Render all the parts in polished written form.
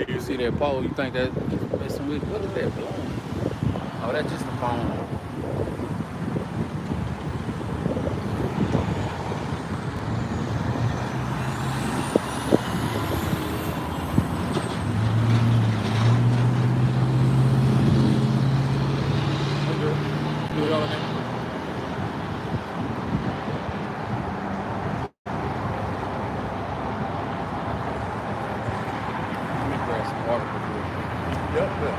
You see that pole? You think that messing with? What is that blowing? Oh, that's just the phone. Do it all again. Let me grab some water before. Yep, yeah.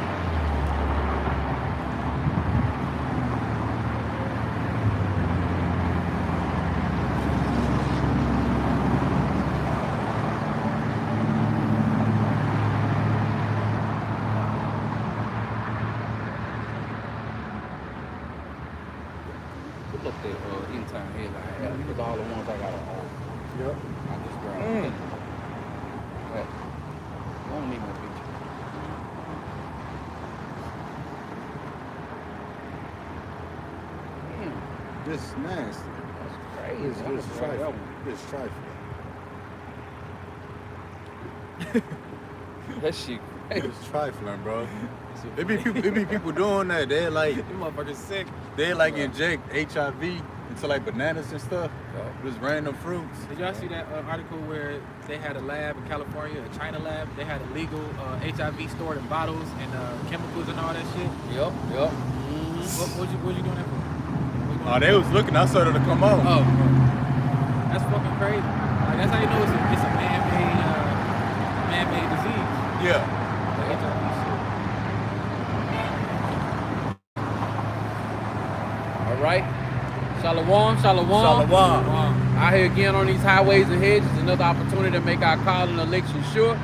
Pull up that anytime headline. Yeah, these are all the ones I got on. Yep. I just grabbed. Okay. I don't need no picture. Damn, This is nasty. that's crazy. It's I'm gonna grab that trifling. one. It's trifling. That shit crazy. It's trifling, bro. It be people doing that. They like You motherfuckers sick. they like inject HIV into like bananas and stuff. Just random fruits. Did y'all see that article where they had a lab in California, a China lab? They had illegal HIV stored in bottles and chemicals and all that shit. Yep. What you doing that for? Oh, they was looking. I saw it to come on. Oh, that's fucking crazy. Like that's how you know it's a man-made disease. Yeah. Like HIV shit. All right. Shalom. Shalom. Out here again on these highways and hedges, another opportunity to make our call and election sure.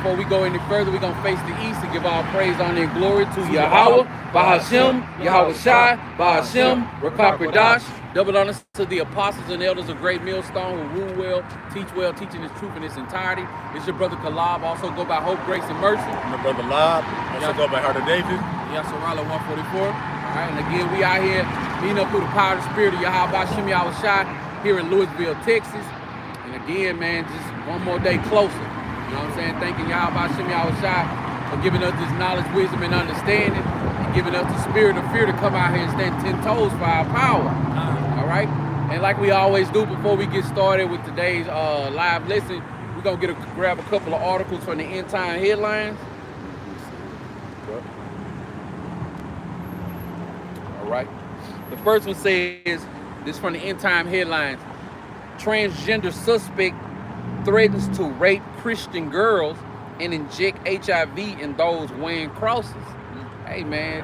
Before we go any further, we're going to face the east and give all praise, honor, and glory to Yahweh, Bahashem, Yahweh Shai, Bahashem, Rakak Radash. Double honors to the apostles and elders of Great Millstone who rule well, teaching his truth in its entirety. It's your brother Kalab, also go by Hope, Grace, and Mercy. My brother Lob. Also go by Heart of David. Yasserala 144. All right, and again, we out here meeting up through the power of the spirit of Yahweh Bahashem, Yahweh Shai here in Louisville, Texas. And again, man, just one more day closer. You know what I'm saying? Thanking Yahweh Bahashem, Yahweh Shai for giving us this knowledge, wisdom, and understanding, and giving us the spirit of fear to come out here and stand 10 toes for our power. All right? And like we always do before we get started with today's live lesson, we're going to grab a couple of articles from the End Time headlines. All right. The first one says, this from the End Time headlines, transgender suspect threatens to rape Christian girls and inject HIV in those wearing crosses. Hey, man,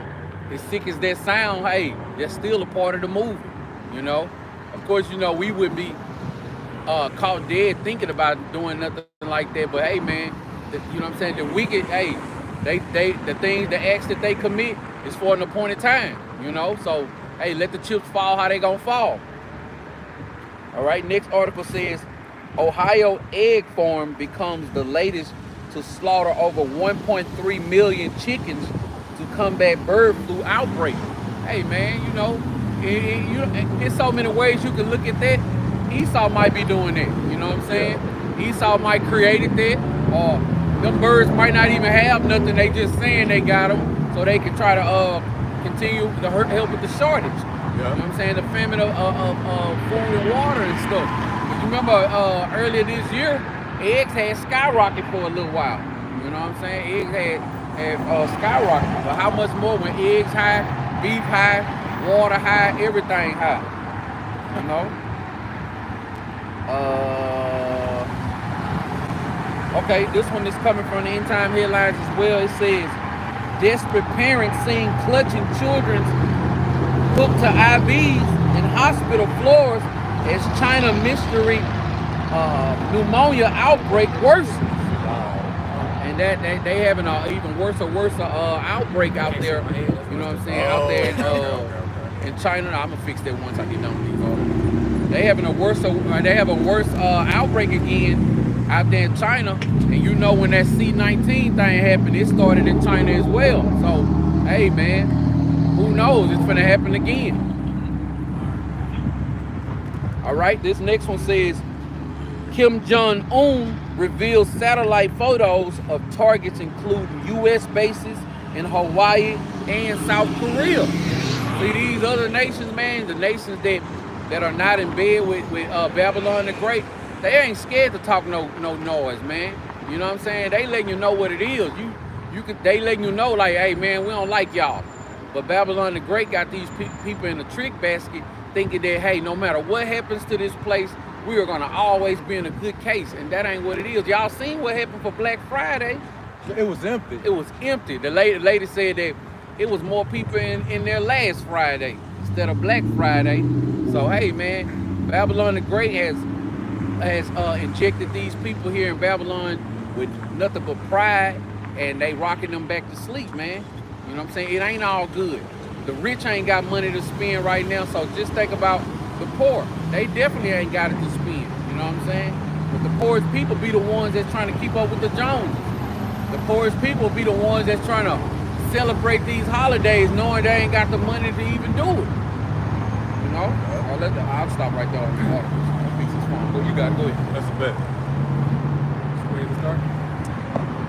as sick as that sound, hey, that's still a part of the movie, you know? Of course, you know, we would be caught dead thinking about doing nothing like that, but hey, man, you know what I'm saying? The wicked, hey, the acts that they commit is for an appointed time, you know? So, hey, let the chips fall how they gonna fall. All right, next article says, Ohio egg farm becomes the latest to slaughter over 1.3 million chickens to combat bird flu outbreak. Hey, man, you know, there's so many ways you can look at that. Esau might be doing that, you know what I'm saying? Esau might created that, or them birds might not even have nothing. They just saying they got them so they can try to continue to help with the shortage. You know what I'm saying? The famine of food and water and stuff. You remember earlier this year, eggs had skyrocketed for a little while. You know what I'm saying? Eggs had skyrocketed. But how much more when eggs high, beef high, water high, everything high? You know? Okay, this one is coming from the End Time headlines as well. It says, desperate parents seen clutching children's hooked to IVs in hospital floors as China mystery pneumonia outbreak worsens. And that they having an even worse outbreak out there. You know what I'm saying? Out there in China. I'm gonna fix that once I get done with these articles. They have a worse outbreak again out there in China. And you know when that C-19 thing happened, it started in China as well. So, hey man, who knows? It's gonna happen again. All right, this next one says, Kim Jong-un reveals satellite photos of targets including U.S. bases in Hawaii and South Korea. See, these other nations, man, the nations that are not in bed with Babylon the Great, they ain't scared to talk no noise, man. You know what I'm saying? They letting you know what it is. They letting you know, like, hey, man, we don't like y'all. But Babylon the Great got these people in a trick basket, thinking that, hey, no matter what happens to this place, we are gonna always be in a good case, and that ain't what it is. Y'all seen what happened for Black Friday? It was empty. It was empty. The lady said that it was more people in there last Friday instead of Black Friday. So hey, man, Babylon the Great has injected these people here in Babylon with nothing but pride, and they rocking them back to sleep, man. You know what I'm saying? It ain't all good. The rich ain't got money to spend right now, so just think about the poor. They definitely ain't got it to spend. You know what I'm saying? But the poorest people be the ones that's trying to keep up with the Joneses. The poorest people be the ones that's trying to celebrate these holidays knowing they ain't got the money to even do it. You know? I'll stop right there on the article. I'll fix this phone. Go, you got it. Go ahead. That's a bet. Ready to start?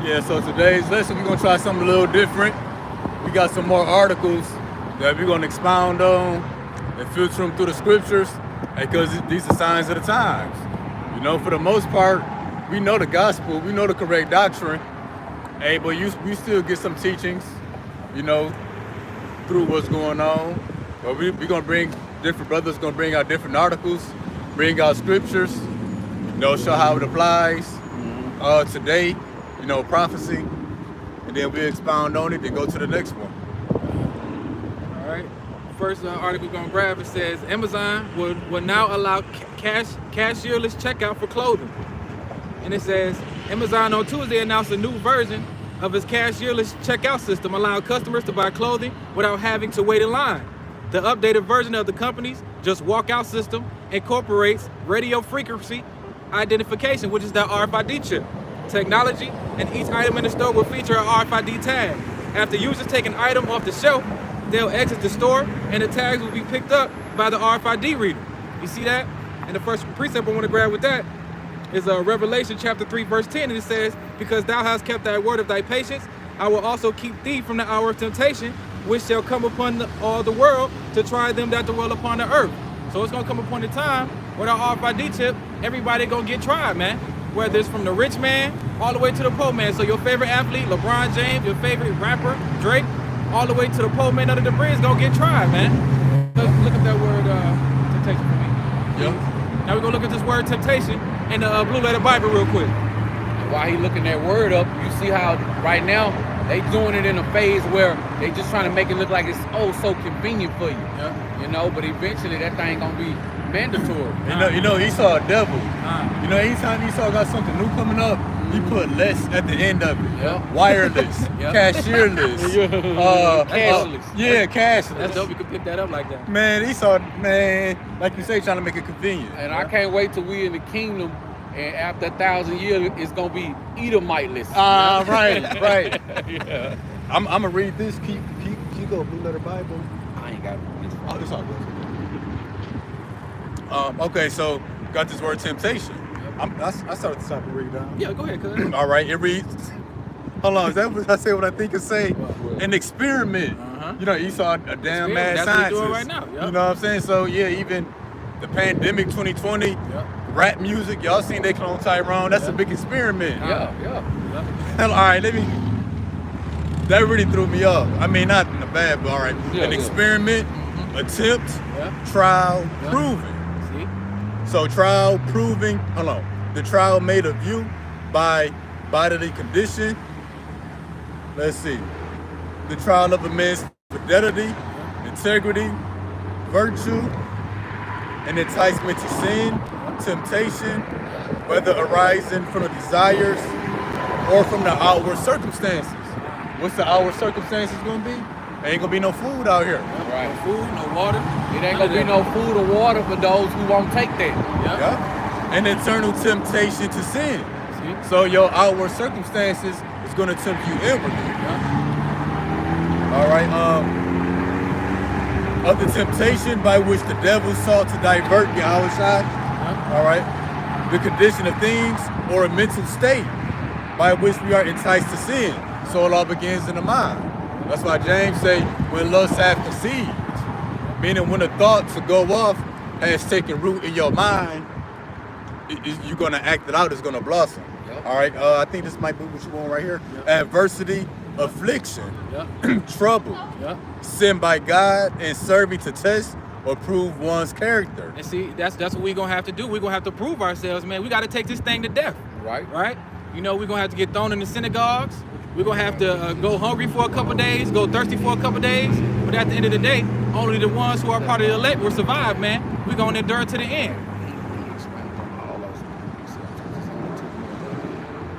Yeah, so today's lesson, we're gonna try something a little different. We got some more articles that we're gonna expound on and filter them through the scriptures, because these are signs of the times. You know, for the most part, we know the gospel, we know the correct doctrine, hey, but we still get some teachings, you know, through what's going on. But we're gonna bring different brothers, gonna bring out different articles, bring out scriptures, you know, show how it applies today, you know, prophecy, and then we expound on it, then go to the next one. All right. First article we're gonna grab, it says Amazon will now allow cashierless checkout for clothing. And it says Amazon on Tuesday announced a new version of its cashierless checkout system, allowing customers to buy clothing without having to wait in line. The updated version of the company's Just Walk Out system incorporates radio frequency identification, which is the RFID chip technology, and each item in the store will feature an RFID tag. After users take an item off the shelf, they'll exit the store and the tags will be picked up by the RFID reader. You see that? And the first precept I want to grab with that is Revelation chapter 3 verse 10, and it says, because thou hast kept thy word of thy patience, I will also keep thee from the hour of temptation, which shall come upon all the world to try them that dwell upon the earth. So it's going to come upon a time where our RFID chip, everybody going to get tried, man. Whether it's from the rich man all the way to the poor man. So your favorite athlete, LeBron James, your favorite rapper, Drake, all the way to the poor man under the bridge gonna get tried, man. Look at that word temptation for me. Yep. Now we're gonna look at this word temptation in the Blue Letter Bible real quick. While he looking that word up, you see how right now they doing it in a phase where they just trying to make it look like it's so convenient for you. Yeah. You know, but eventually that thing gonna be mandatory. You know, Esau a devil. You know, anytime Esau got something new coming up, he put less at the end of it. Yep. Wireless, Yep. cashierless, Cashless. yeah, cashless. That's dope. You can pick that up like that. Man, Esau, man, like you say, trying to make it convenient. And I can't wait till we in the kingdom, and after 1,000 years, it's gonna be Edomiteless. Right. Yeah. I'm gonna read this. Keep go Blue Letter Bible. I ain't got this. Oh, it's all good. Okay, so got this word temptation. I started to stop and read down. Yeah, go ahead, cuz. All right, it reads. Hold on, is that what I say? What I think it say? What? An experiment. You know, Esau a damn mad That's what he's scientist. doing right now. Yep. You know what I'm saying? So yeah, even the pandemic 2020, Yep. rap music, y'all seen they clone Tyrone? That's a big experiment. Yeah. All right, that really threw me off. I mean, not in the bad, but all right. Yeah, An yeah. experiment, attempt, Yeah. trial, Yeah. proving. See? So trial, proving, hold on. The trial made of you by bodily condition. Let's see. The trial of a man's fidelity, integrity, virtue, an enticement to sin, temptation, whether arising from the desires or from the outward circumstances. What's the outward circumstances gonna be? Ain't gonna be no food out here. Right. No food, no water. It ain't gonna be no food or water for those who won't take that. Yep. Yeah. An eternal temptation to sin. See? So your outward circumstances is gonna tempt you inwardly. All right. Of the temptation by which the devil sought to divert Yahushua. All right. the condition of things or a mental state by which we are enticed to sin. So it all begins in the mind. That's why James say, when lust hath conceived, meaning when the thought to go off has taken root in your mind, you're gonna act it out, it's gonna blossom. Yep. All right, I think this might be what you want right here. Yep. Adversity, affliction, trouble, sent by God and serving to test or prove one's character. And see, that's what we're gonna have to do. We're gonna have to prove ourselves, man. We gotta take this thing to death. Right? You know, we're gonna have to get thrown in the synagogues. We're gonna have to go hungry for a couple days, go thirsty for a couple days. But at the end of the day, only the ones who are part of the elect will survive, man. We're gonna endure to the end. He expounded on all those. You see, I took this only 2 more.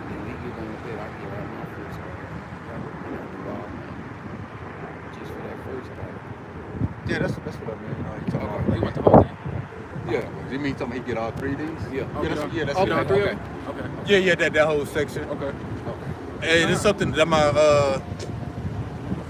And we get done with that, I get out my first part. Just for that first part. Yeah, that's what I mean. You talking Okay. about You want the whole thing? Yeah, you mean talking about he get all 3 of these? Yeah. That's Okay, what three I of mean. them? Okay. Yeah, that whole section. Okay. Hey, this is something that my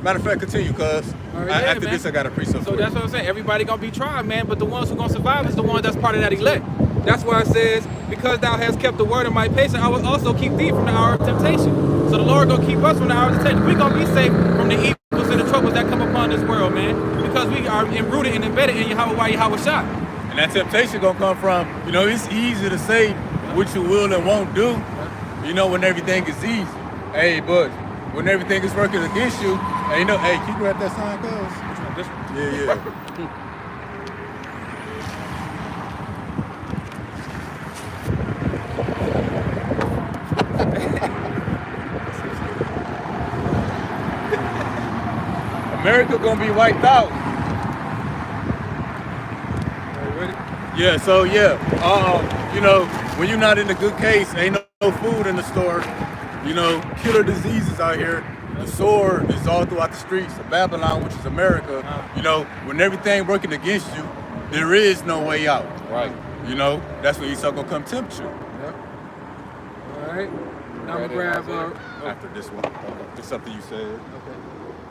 matter of fact, continue, cuz All right, after man. this I got a precept So for that's you. what I'm saying. Everybody gonna be tried, man. But the ones who gonna survive is the ones that's part of that elect. That's why it says, because thou hast kept the word of my patience, I will also keep thee from the hour of temptation. So the Lord gonna keep us from the hour of temptation. We gonna be safe from the evils and the troubles that come upon this world, man. Because we are rooted and embedded in Yahweh Shai. And that temptation gonna come from, you know, it's easy to say what you will and won't do, you know, when everything is easy. Hey, but when everything is working against you, hey, you know, hey, can you grab that sign, cuz? This one. Yeah. America gonna be wiped out. Yeah, so you know, when you're not in a good case, ain't no food in the store, you know, killer diseases out here. The sword is all throughout the streets of Babylon, which is America. You know, when everything working against you, there is no way out. Right. You know, that's when Esau gonna come tempt you. Yep. All right. Now I'm gonna grab. After this one, it's something you said. Okay.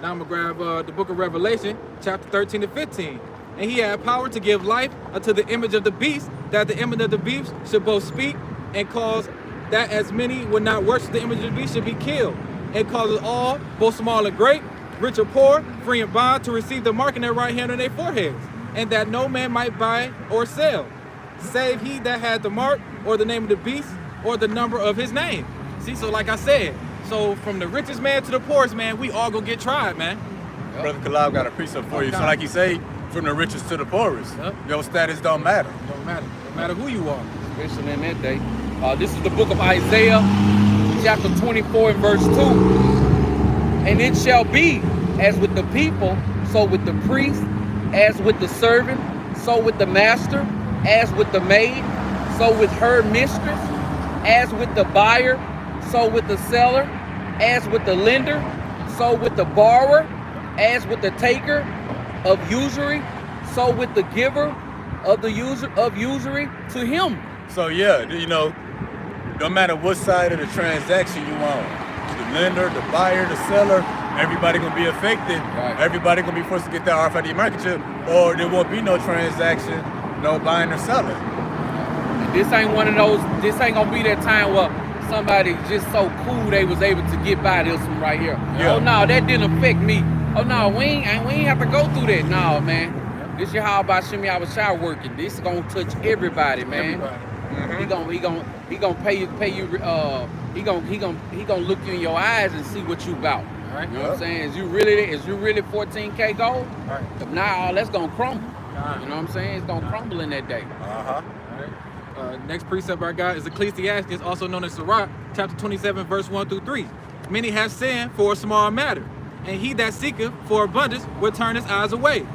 Now I'm gonna grab the book of Revelation, chapter 13 to 15. And he had power to give life unto the image of the beast, that the image of the beast should both speak and cause that as many would not worship the image of the beast should be killed. And causes all, both small and great, rich or poor, free and bond, to receive the mark in their right hand and their foreheads, and that no man might buy or sell, save he that had the mark, or the name of the beast, or the number of his name. See, so like I said, so from the richest man to the poorest man, we all gonna get tried, man. Yep. Brother Kalab got a precept for you. So Okay. like you say, from the richest to the poorest, Yep. your status don't matter. Don't matter. Don't matter who you are. Especially in that day. This is the book of Isaiah, chapter 24 and verse 2. And it shall be as with the people, so with the priest, as with the servant, so with the master, as with the maid, so with her mistress, as with the buyer, so with the seller, as with the lender, so with the borrower, as with the taker of usury, so with the giver of the usury to him. So yeah, you know, no matter what side of the transaction you on, the lender, the buyer, the seller, everybody gonna be affected. Right. Everybody gonna be forced to get that RFID microchip, or there won't be no transaction, no buying or selling. This ain't one of those, this ain't gonna be that time where somebody just so cool they was able to get by this one right here. Yeah. Oh no, that didn't affect me. Oh no, we ain't have to go through that. No, man. This is how about Shimmy Shai working. This is gonna touch everybody, man. Everybody. He gonna pay you he gonna look you in your eyes and see what you about. All right. You know what I'm saying? Is you really 14K gold? Right. If not, all that's gonna crumble. Right. You know what I'm saying? It's gonna crumble in that day. Uh-huh. Next precept I got is Ecclesiastes, also known as Sirach, chapter 27, verse 1 through 3. Many have sinned for a small matter, and he that seeketh for abundance will turn his eyes away.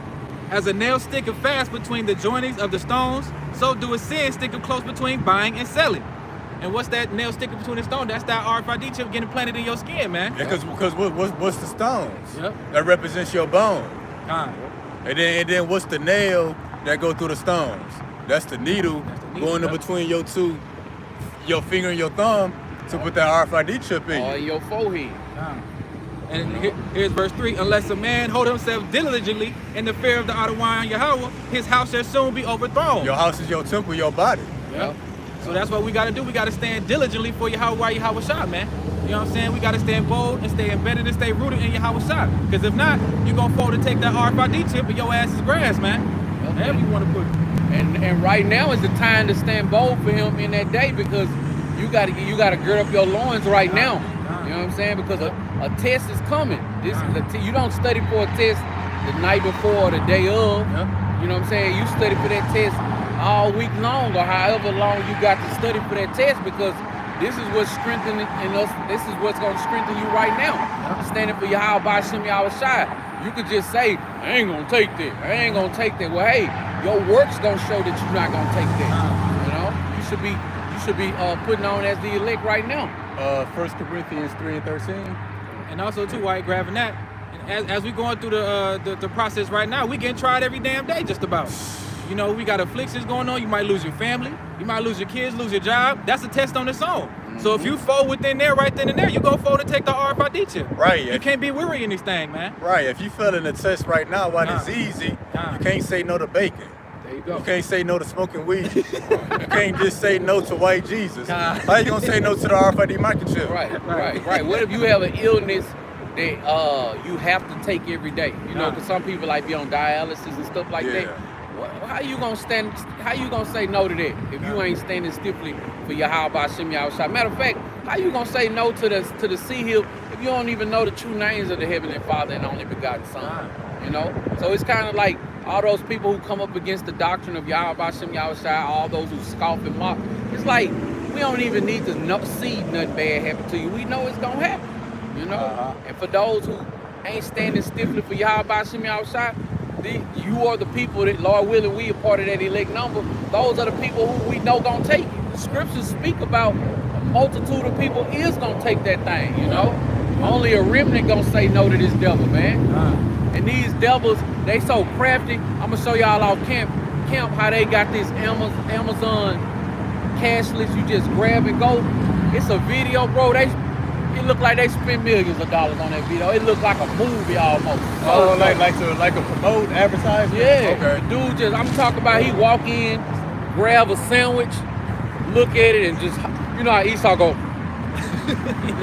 As a nail sticketh fast between the joinings of the stones, so do a sin sticketh close between buying and selling. And what's that nail sticking between the stone? That's that RFID chip getting planted in your skin, man. Yeah, because what's the stones? Yep. That represents your bone. Kind. And then what's the nail that go through the stones? That's the needle, That's the needle, going in yep. between your finger and your thumb to put that RFID chip in Or you. in your forehead. And here's verse 3. Unless a man hold himself diligently in the fear of the Adonai Yahweh, his house shall soon be overthrown. Your house is your temple, your body. Yep. So that's what we got to do. We got to stand diligently for Yahweh Shah, man. You know what I'm saying? We got to stand bold and stay embedded and stay rooted in Yahweh Shah. Because if not, you're going to fall to take that RFID chip and your ass is grass, man. However you want to put it. And right now is the time to stand bold for him in that day, because you gotta gird up your loins right now. You know what I'm saying? Because a test is coming. You don't study for a test the night before or the day of. You know what I'm saying? You study for that test all week long, or however long you got to study for that test, because this is what's strengthening in us. This is what's going to strengthen you right now. Standing for Yahweh Hashem Yahweh Shai. You could just say, I ain't going to take that. I ain't going to take that. Well, hey, your work's going to show that you're not going to take that. You know? You should be putting on as the elect right now. 1 Corinthians 3:13. And also, too, while you're grabbing that, as we going through the process right now, we getting tried every damn day just about. You know, we got afflictions going on. You might lose your family. You might lose your kids, lose your job. That's a test on its own. So if you fall within there, right then and there, you go forward and take the RFID chip. Right. You can't be weary in this thing, man. Right. If you fell in the test right now, while it's easy, you can't say no to bacon. There you go. You can't say no to smoking weed. You can't just say no to white Jesus. How you gonna say no to the RFID microchip? Right. What if you have an illness that you have to take every day? You know, because some people like be on dialysis and stuff like that. How you gonna say no to that if you ain't standing stiffly for Yahweh Hashem Yahweh Shai? Matter of fact, how you gonna say no to the sea hill if you don't even know the true names of the Heavenly Father and only begotten Son? You know, so it's kind of like all those people who come up against the doctrine of Yahweh Hashem Yahweh Shai, all those who scoff and mock. It's like we don't even need to see nothing bad happen to you. We know it's gonna happen. You know, and for those who ain't standing stiffly for Yahweh Hashem Yahweh Shai, you are the people that, Lord willing, we are part of that elect number. Those are the people who we know gonna take it. The scriptures speak about a multitude of people is gonna take that thing, you know. Only a remnant gonna say no to this devil, man. And these devils, they so crafty. I'm gonna show y'all off camp how they got this Amazon cashless. You just grab and go. It's a video, bro. It looked like they spent millions of dollars on that video. It looked like a movie almost. Oh, like a promote advertisement? Yeah. Okay. Dude, I'm talking about he walk in, grab a sandwich, look at it, and just, you know how Esau go,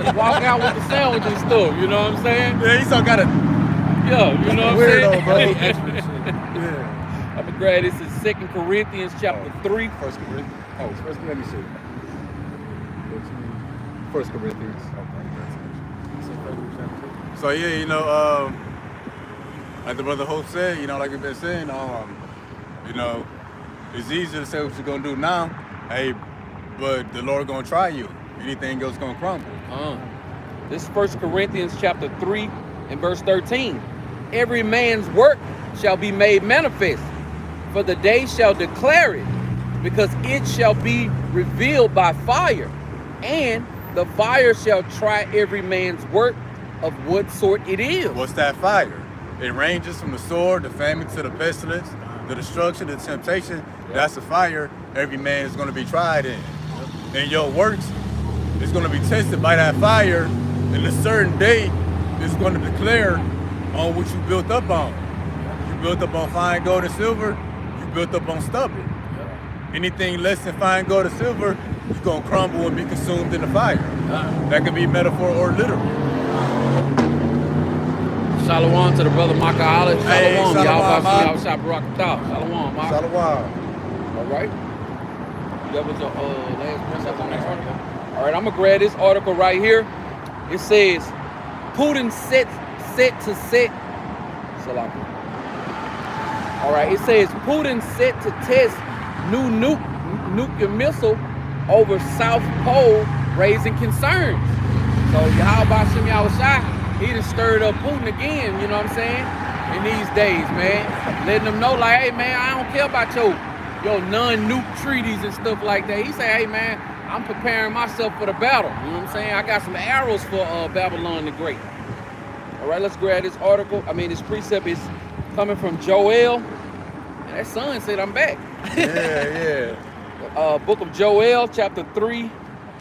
just walk out with the sandwich and stuff, you know what I'm saying? Yeah, Esau got a you know what I'm weirdo, saying? bro. Yeah. I'm gonna grab this is 2 Corinthians chapter 3. 1 Corinthians. Let me see. 1 Corinthians. So yeah, you know, like the brother Hope said, you know, like we've been saying, you know, it's easy to say what you're gonna do now, hey, but the Lord gonna try you. Anything else gonna crumble. This is 1 Corinthians chapter 3 and verse 13. Every man's work shall be made manifest, for the day shall declare it, because it shall be revealed by fire, and the fire shall try every man's work of what sort it is. What's that fire? It ranges from the sword, the famine, to the pestilence, the destruction, the temptation. That's the fire every man is going to be tried in. And your works is going to be tested by that fire, and a certain day is going to declare on what you built up on. You built up on fine gold and silver, you built up on stubble. Anything less than fine gold and silver, you're going to crumble and be consumed in the fire. That could be metaphor or literal. Shalom to the brother Maka Ali. Shalom. Hey, shalom, Y'all shop Barakatah. Shalom, Maka. Shalom. All right. That was your last precept on that article. All right, I'm going to grab this article right here. It says, Putin set to set. Salaki. All right, it says, Putin set to test new nuclear missile over South Pole, raising concerns. So Yahweh Hashem Yahweh Shai, he done stirred up Putin again, you know what I'm saying? In these days, man. Letting them know, like, hey, man, I don't care about your non-nuke treaties and stuff like that. He say, hey, man, I'm preparing myself for the battle. You know what I'm saying? I got some arrows for Babylon the Great. All right, let's grab this article. This precept is coming from Joel. And that son said, I'm back. Yeah. Book of Joel, chapter 3,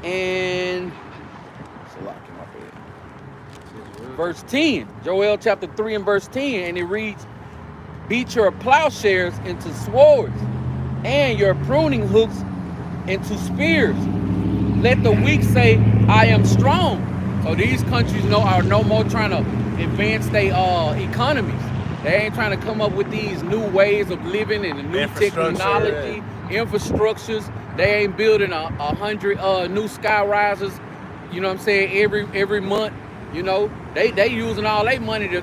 and verse 10. Joel chapter 3 and verse 10, and it reads, beat your plowshares into swords, and your pruning hooks into spears. Let the weak say, I am strong. So these countries are no more trying to advance their economies. They ain't trying to come up with these new ways of living and the new technology, infrastructures. They ain't building 100 new sky risers, you know what I'm saying, every month. You know, they using all their money to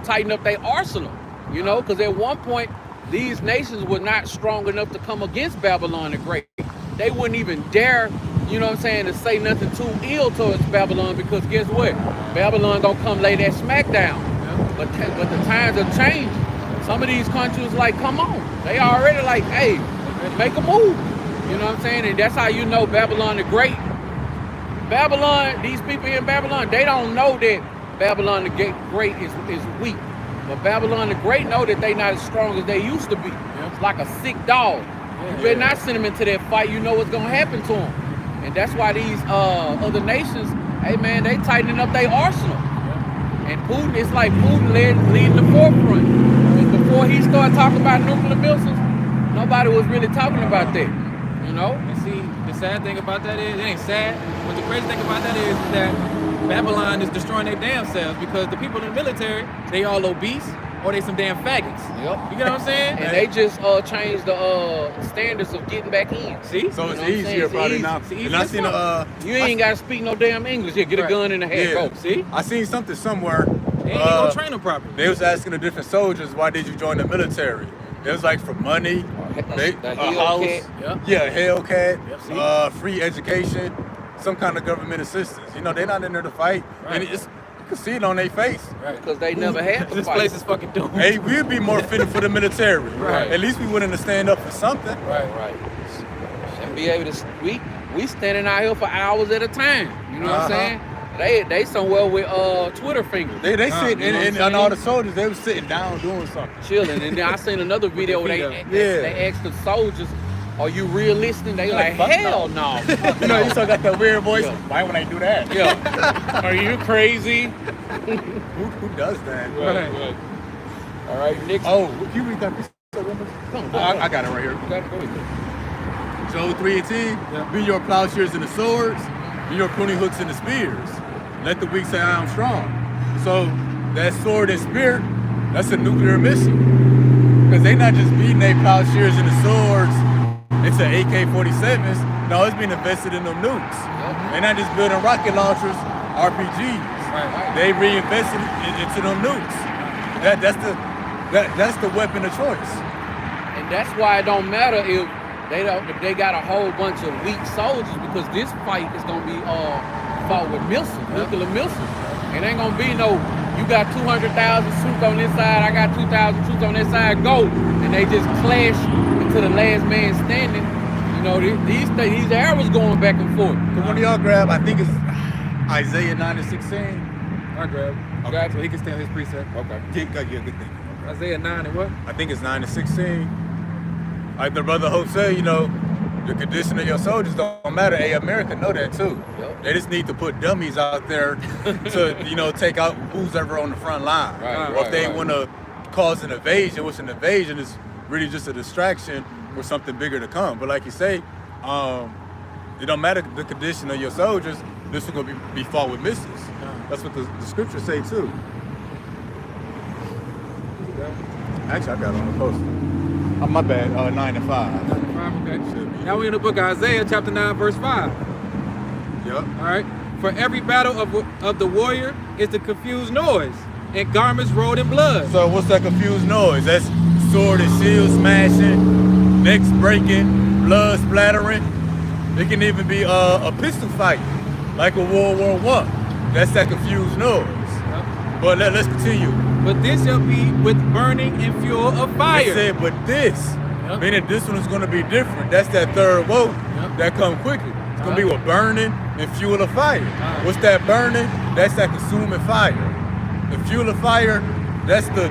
tighten up their arsenal, you know, because at one point, these nations were not strong enough to come against Babylon the Great. They wouldn't even dare, you know what I'm saying, to say nothing too ill towards Babylon, because guess what? Babylon gonna come lay that smack down. But the times have changed. Some of these countries like, come on. They already like, hey, make a move. You know what I'm saying? And that's how you know Babylon the Great. Babylon, these people in Babylon, they don't know that Babylon the Great is weak. But Babylon the Great know that they not as strong as they used to be. It's like a sick dog. You better not send them into that fight. You know what's gonna happen to them. And that's why these other nations, hey man, they tightening up their arsenal. And Putin, it's like Putin leading the forefront. And before he started talking about nuclear missiles, nobody was really talking about that. You know? And see, the sad thing about that is, it ain't sad, but the crazy thing about that is that Babylon is destroying their damn selves, because the people in the military, they all obese or they some damn faggots. Yep. You get what I'm saying? And they just changed the standards of getting back in. See? So it's You know what I'm saying? easier It's probably easy. now. It's easy And I as seen fuck. You ain't got to speak no damn English. Yeah, get a Right. gun in the head, Yeah. go. See? I seen something somewhere. They ain't gonna train them properly. They was asking the different soldiers, why did you join the military? It was like for money, The a Hellcat. house, Yep. yeah, a Hellcat, Yep, see? free education, some kind of government assistance. You know, they're not in there to fight, Right. and you can see it on their face. Right. Because they never had to This fight. place is fucking doomed. Hey, we'd be more fitted for the military. Right. At least we willing to stand up for something. Right. Right. And be able to, we standing out here for hours at a time. You know what I'm saying? They somewhere with Twitter fingers. They sit you know what I'm and all the saying? soldiers, they was sitting down doing something. Chilling. And then I seen another video where they asked the soldiers, are you realistic? They like, fuck hell no. You know, you still got that weird voice. Yeah. Why would I do that? Yeah. Are you crazy? Who does that? Right. All right, next. Oh, you read that piece of numbers? Come on, I got it right here. You got to go ahead. Job 3:18. Yeah. Be your plowshares and the swords, be your pruning hooks and the spears. Let the weak say I am strong. So that sword and spear, that's a nuclear missile. Because they not just beating their plowshares and the swords into AK-47s. No, it's being invested in them nukes. They're not just building rocket launchers, RPGs. Right. They reinvested into them nukes. That's the weapon of choice. And that's why it don't matter if they got a whole bunch of weak soldiers, because this fight is gonna be fought with missiles, nuclear missiles. It ain't gonna be no, you got 200,000 troops on this side, I got 2,000 troops on this side, go, and they just clash into the last man standing. You know, these arrows going back and forth. Can one of y'all grab? I think it's Isaiah 9:16. I grab. Okay. So he can stay on his precept. Okay. Yeah, good thing. Isaiah 9 and what? I think it's 9:16. Like the brother Hope said, you know, the condition of your soldiers don't matter. Hey, America know that too. Yep. They just need to put dummies out there to, you know, take out who's ever on the front line. Right, or if they right. want to cause an invasion, which an invasion is really just a distraction for something bigger to come. But like you say, it don't matter the condition of your soldiers. This is gonna be fought with missiles. That's what the scriptures say too. Actually, I got it on the poster. Oh, my bad. 9 and 5. 9 and 5, okay. Should be. Now we're in the book of Isaiah, chapter 9, verse 5. Yep. All right. For every battle of the warrior is the confused noise, and garments rolled in blood. So what's that confused noise? That's sword and shield smashing, necks breaking, blood splattering. It can even be a pistol fight, like a World War I. That's that confused noise. Yep. But let's continue. But this shall be with burning and fuel of It fire. said, but this, Yep. meaning this one is going to be different. That's that third woe Yep. that come quickly. It's going to be with burning and fuel of fire. Uh-huh. What's that burning? That's that consuming fire. The fuel of fire, that's the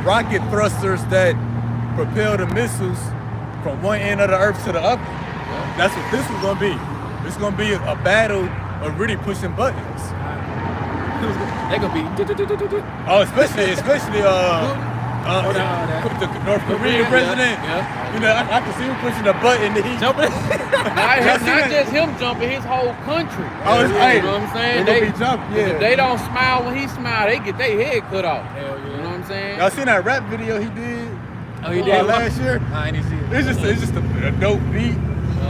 rocket thrusters that propel the missiles from one end of the earth to the other. That's what this is going to be. It's going to be a battle of really pushing buttons. They're gonna be. Oh, especially the North Korean president. Yeah. You know, I can see him pushing the button. He Jumping. Not just him jumping, his whole country. Oh, it's, hey, You know what I'm saying? They gonna be jumping. Yeah. If they don't smile when he smile, they get their head cut off. Hell yeah. You know what I'm saying? Y'all seen that rap video he did? Oh, he did last year. I ain't see it. It's just a dope beat.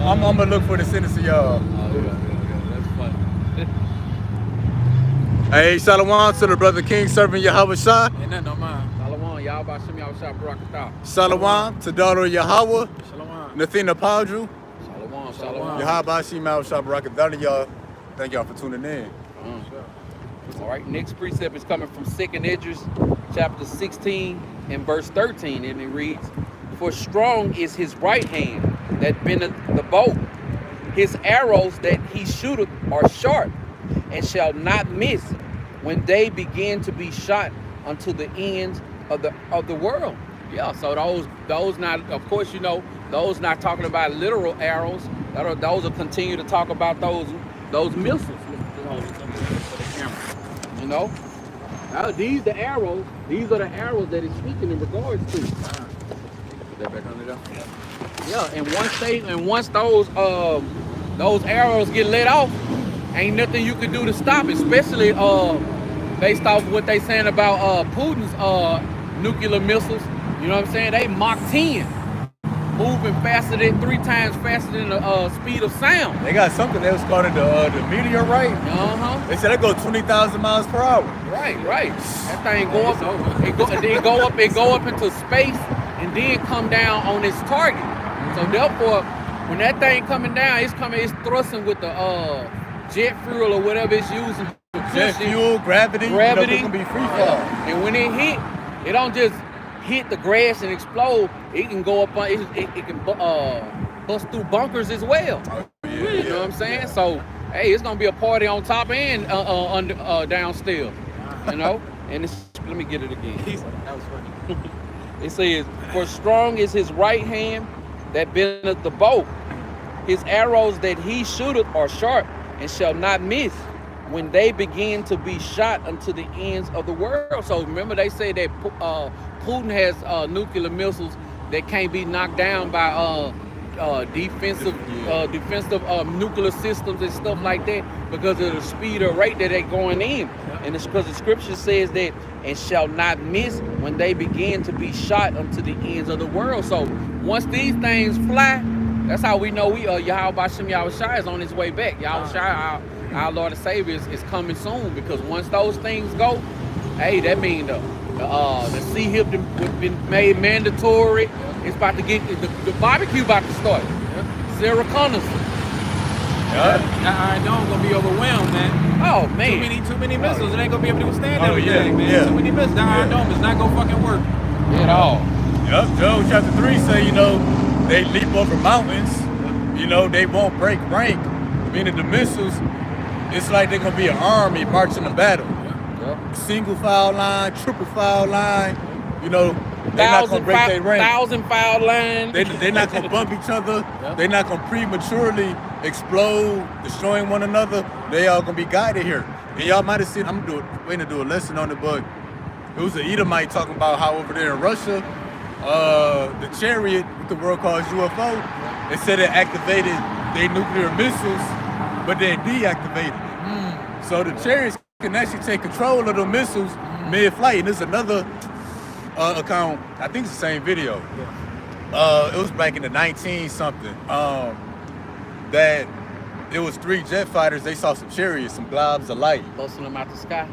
I'm gonna look for the sentence of y'all. Oh, yeah. That's funny. Hey, shalom to the brother King serving Yahweh Shah. Ain't nothing on mine. Shalom, y'all about Shem y'all shop Barakatah. Shalom to daughter Yahweh, Shalom. Nathina Padru. Shalom. Yahweh Shema Shah Barakatah. Y'all. Thank y'all for tuning in. All right, next precept is coming from 2nd Esdras, chapter 16 and verse 13, and it reads, "For strong is his right hand that bendeth the bow. His arrows that he shooteth are sharp, and shall not miss when they begin to be shot unto the ends of the world." Yeah, so those not, of course, you know, those not talking about literal arrows. Those will continue to talk about those missiles. You know, now these the arrows. These are the arrows that he's speaking in regards to. Put that back under there. Yeah, and once those arrows get let off, ain't nothing you can do to stop it. Especially based off what they saying about Putin's nuclear missiles. You know what I'm saying? They Mach 10, moving faster than 3 times faster than the speed of sound. They got something that was called the meteorite. Uh-huh. They said they go 20,000 miles per hour. Right. That thing go up, it go up into space and then come down on its target. So therefore, when that thing coming down, it's thrusting with the jet fuel or whatever it's using to push Jet fuel, gravity. You know, it can be free fall. And when it hit, it don't just hit the grass and explode. It can go up on it can bust through bunkers as well. You know what I'm saying? So hey, it's gonna be a party on top and downstairs. You know? And let me get it again. That was funny. It says, "For strong is his right hand that bendeth the bow. His arrows that he shooteth are sharp, and shall not miss when they begin to be shot unto the ends of the world." So remember, they say that Putin has nuclear missiles that can't be knocked down by defensive nuclear systems and stuff like that because of the speed or rate that they're going in. And it's because the scripture says that, "and shall not miss when they begin to be shot unto the ends of the world." So once these things fly, that's how we know Yahweh Shem Yahweh Shai is on his way back. Yahweh Shai, our Lord and Savior, is coming soon, because once those things go, hey, that means the sea hip been made mandatory. It's about to get the barbecue about to start. Sarah Connison. That Iron Dome gonna be overwhelmed, man. Oh man, Too many missiles. It ain't gonna be able to withstand Oh, everything, yeah, man. yeah. Too many missiles. That Iron Dome is not gonna fucking work. at all. Yep, Job chapter 3 say, you know, they leap over mountains, you know, they won't break rank, meaning the missiles, it's like they're gonna be an army marching to battle. Single file line, triple file line, you know, they're not gonna break their rank. 1,000 foul line. They're not gonna bump each other. They're not gonna prematurely explode, destroying one another. They all gonna be guided here. And y'all might have seen, I'm waiting to do a lesson on it, but it was an Edomite talking about how over there in Russia, the Chariot, what the world calls UFO, they said it activated their nuclear missiles, but then deactivated it. So the Chariots can actually take control of the missiles mid-flight. And there's another account, I think it's the same video. It was back in the 19-something, that it was 3 jet fighters. They saw some Chariots, some globs of light. Busting them out the sky.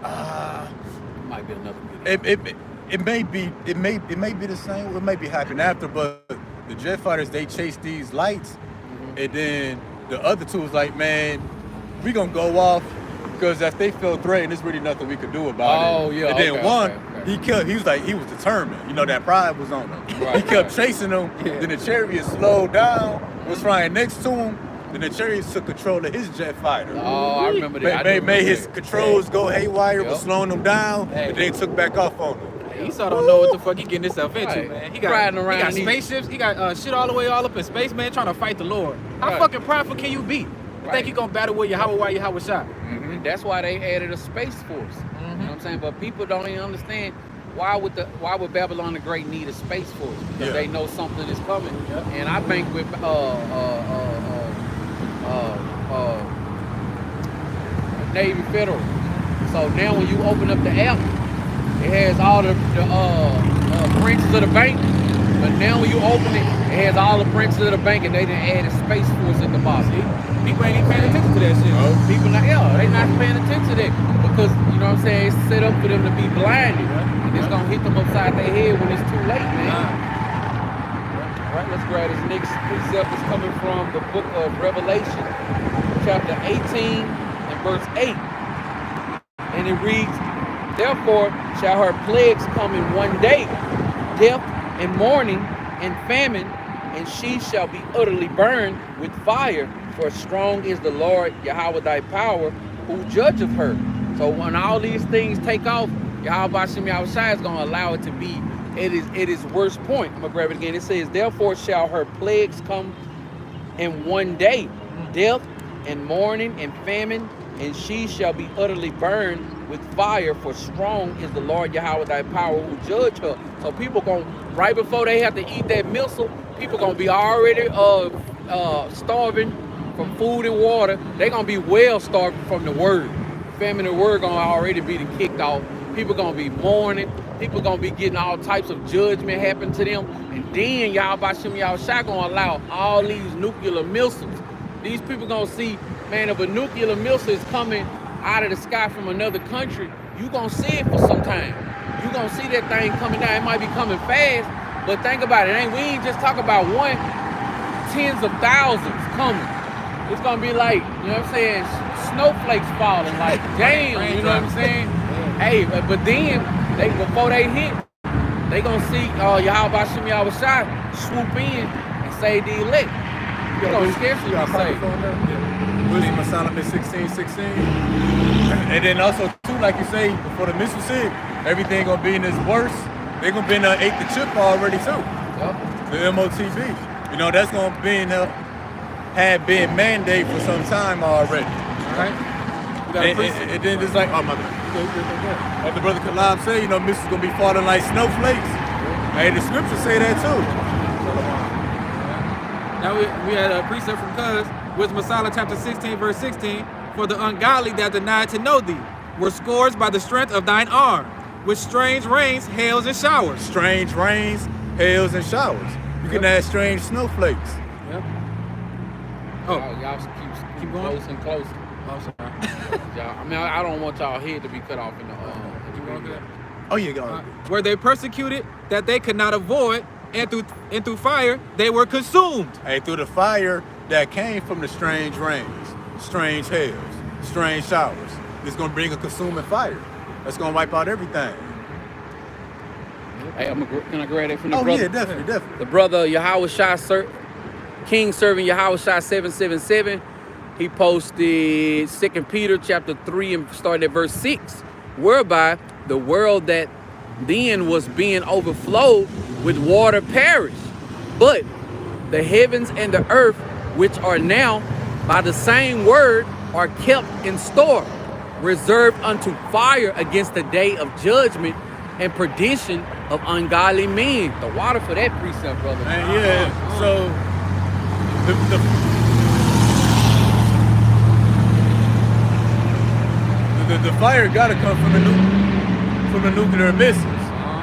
It might be another video. It may be the same. It may be happening after, but the jet fighters, they chase these lights, and then the other two was like, man, we gonna go off because if they feel threatened, there's really nothing we could do about it. Oh, yeah, And then okay, one, okay. he was determined. You know, that pride was on him. Right, He kept right. chasing them. Then the Chariot slowed down, was flying next to him. Then the Chariot took control of his jet fighter. Oh, I remember that. I do Made remember his that. controls go haywire, was Yep. slowing them down, and then took back off on them. Esau don't know what the fuck he getting himself into, Right. man. He Riding got around these- spaceships. He got shit all the way all up in space, man, trying to fight the Lord. How Right. fucking prideful can you be? You Right. think you gonna battle with Yahweh Shai? That's why they added a space force. You know what I'm saying? But people don't even understand why would Babylon the Great need a space force? Because Yeah. they know something is coming. Yeah. And I think with Navy Federal. So now when you open up the app, it has all the branches of the bank. But now when you open it, it has all the branches of the bank, and they done added space force at the bottom. People ain't even paying attention to that shit. Oh. People not, they not paying attention to that because you know what I'm saying. It's set up for them to be blinded, and it's gonna hit them upside their head when it's too late, man. All right, let's grab this next precept. It's coming from the book of Revelation, chapter 18 and verse 8, and it reads, "Therefore shall her plagues come in one day, death and mourning and famine, and she shall be utterly burned with fire. For strong is the Lord Yahweh thy power, who judgeth her." So when all these things take off, Yahweh Hashem Yahushua is going to allow it to be at its worst point. I'm going to grab it again. It says, "Therefore shall her plagues come in one day, death and mourning and famine, and she shall be utterly burned with fire. For strong is the Lord Yahweh thy power, who judge her." So people going, right before they have to eat that missile, people going to be already starving from food and water. They're gonna be well starved from the word. Famine and word gonna already be kicked off. People gonna be mourning. People gonna be getting all types of judgment happen to them. And then Yahweh Shem Yahushua gonna allow all these nuclear missiles. These people gonna see, man, if a nuclear missile is coming out of the sky from another country, you gonna see it for some time. You gonna see that thing coming down. It might be coming fast, but think about it. We ain't just talking about one, tens of thousands coming. It's gonna be like, you know what I'm saying, snowflakes falling, like, damn, you know what I'm saying? Hey, but then, before they hit, they gonna see Yahweh Shem Yahushua swoop in and save the elect. You're gonna scarcely be saved. Wisdom of Solomon 16:16. And then also, too, like you say, before the missile hit, everything gonna be in its worst. They gonna be in ate the chip already, too. Yep. The MOTB. You know, that's gonna be in had been mandated for some time already. All right. And then just like, oh my God. Like the brother Kalab said, you know, missiles gonna be falling like snowflakes. Hey, the scriptures say that too. Now we had a precept from Cuz, Wisdom of Solomon chapter 16, verse 16. "For the ungodly that denied to know thee were scourged by the strength of thine arm, with strange rains, hails, and showers." Strange rains, hails, and showers. You can add strange snowflakes. Yep. Oh, Y'all keep going? close and closer. I'm sorry. Y'all, I mean, I don't want y'all head to be cut off in the You going good? Oh, yeah, go on. "Were they persecuted that they could not avoid, and through fire they were consumed." Hey, through the fire that came from the strange rains, strange hails, strange showers, it's gonna bring a consuming fire. That's gonna wipe out everything. Hey, can I grab that from the Oh, brother? yeah, definitely, definitely. The brother Yahushua, King Serving Yahushua 777. He posted 2 Peter chapter 3 and started at verse 6, whereby the world that then was being overflowed with water perished, but the heavens and the earth, which are now by the same word, are kept in store, reserved unto fire against the day of judgment and perdition of ungodly men. The water for that precept, brother. And yeah, so the fire gotta come from the nuclear missiles.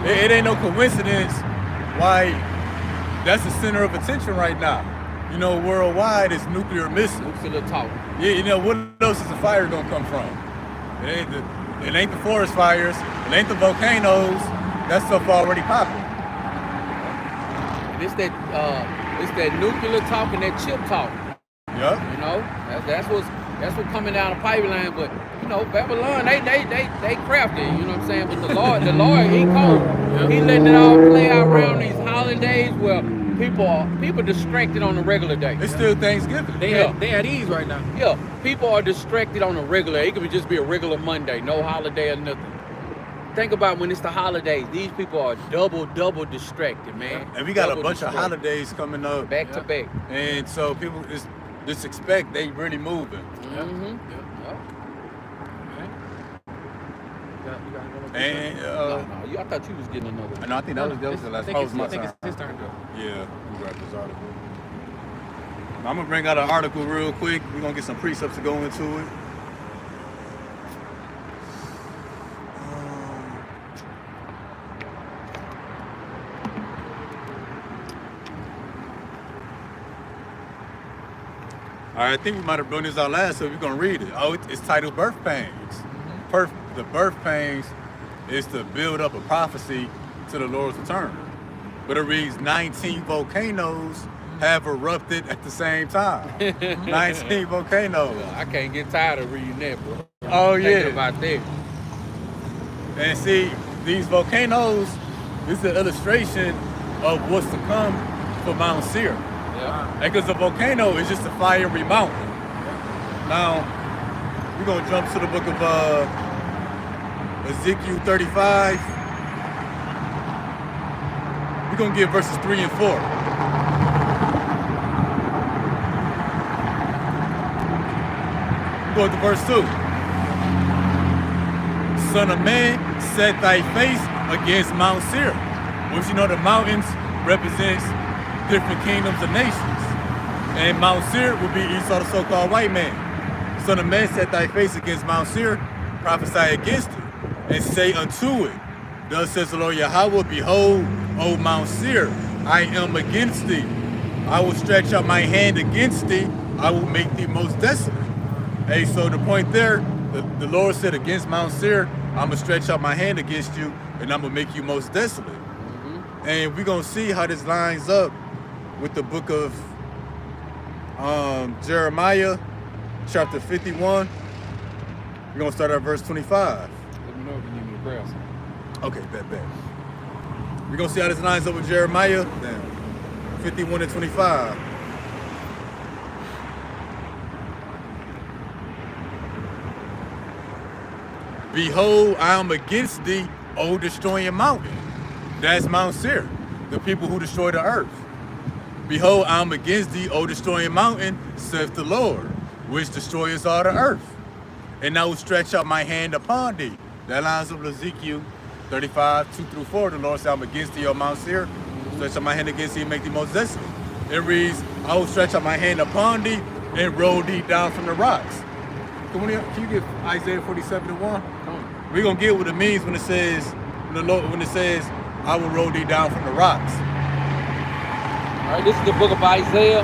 It ain't no coincidence why that's the center of attention right now. You know, worldwide is nuclear missiles. Nuclear talk. Yeah, you know, what else is the fire gonna come from? It ain't the forest fires, it ain't the volcanoes. That stuff already popping. And it's that nuclear talk and that chip talk. Yup. You know, that's what's coming down the pipeline. But you know, Babylon, they crafty. You know what I'm saying? But the Lord, he cold. He letting it all play out around these holidays where people distracted on a regular day. It's still Thanksgiving. They at ease right now. Yeah, people are distracted on a regular. It could just be a regular Monday, no holiday or nothing. Think about when it's the holidays. These people are double distracted, man. And we got Double a bunch of distracted. holidays coming up. Back to back. And so people just expect they really moving. Mm-hmm. And No, I thought you was getting another. no, I think that was the last. Oh, it was my I think turn. it's his turn though. Yeah, we grab this article. I'm gonna bring out an article real quick. We're gonna get some precepts to go into it. All right, I think we might have brought this out last, so we're gonna read it. Oh, it's titled "Birth Pains." The birth pains is to build up a prophecy to the Lord's return. But it reads 19 volcanoes have erupted at the same time. 19 volcanoes. I can't get tired of reading that, bro. Oh Thinking yeah. about that. And see, these volcanoes is an illustration of what's to come for Mount Seir. Yeah. Because the volcano is just a fiery mountain. Now, we're gonna jump to the book of Ezekiel 35. We're gonna get verses 3 and 4. Go to verse 2. Son of man, set thy face against Mount Seir. Which you know the mountains represents different kingdoms and nations. And Mount Seir would be Esau, the so-called white man. Son of man, set thy face against Mount Seir, prophesy against it, and say unto it, thus says the Lord Yahweh, behold, O Mount Seir, I am against thee. I will stretch out my hand against thee. I will make thee most desolate. Hey, so the point there, the Lord said against Mount Seir, I'm going to stretch out my hand against you, and I'm going to make you most desolate. Mm-hmm. And we're going to see how this lines up with the book of Jeremiah, chapter 51. We're going to start at verse 25. Let me know if you need me to grab something. Okay, bet. We're going to see how this lines up with Jeremiah 51 and 25. Behold, I am against thee, O destroying mountain. That's Mount Seir, the people who destroy the earth. Behold, I am against thee, O destroying mountain, saith the Lord, which destroyeth all the earth. And I will stretch out my hand upon thee. That lines up with Ezekiel 35, 2 through 4. The Lord said, I'm against thee, O Mount Seir. Stretch out my hand against thee and make thee most desolate. It reads, I will stretch out my hand upon thee and roll thee down from the rocks. Can you get Isaiah 47 and 1? We're gonna get what it means when it says, I will roll thee down from the rocks. All right, this is the book of Isaiah,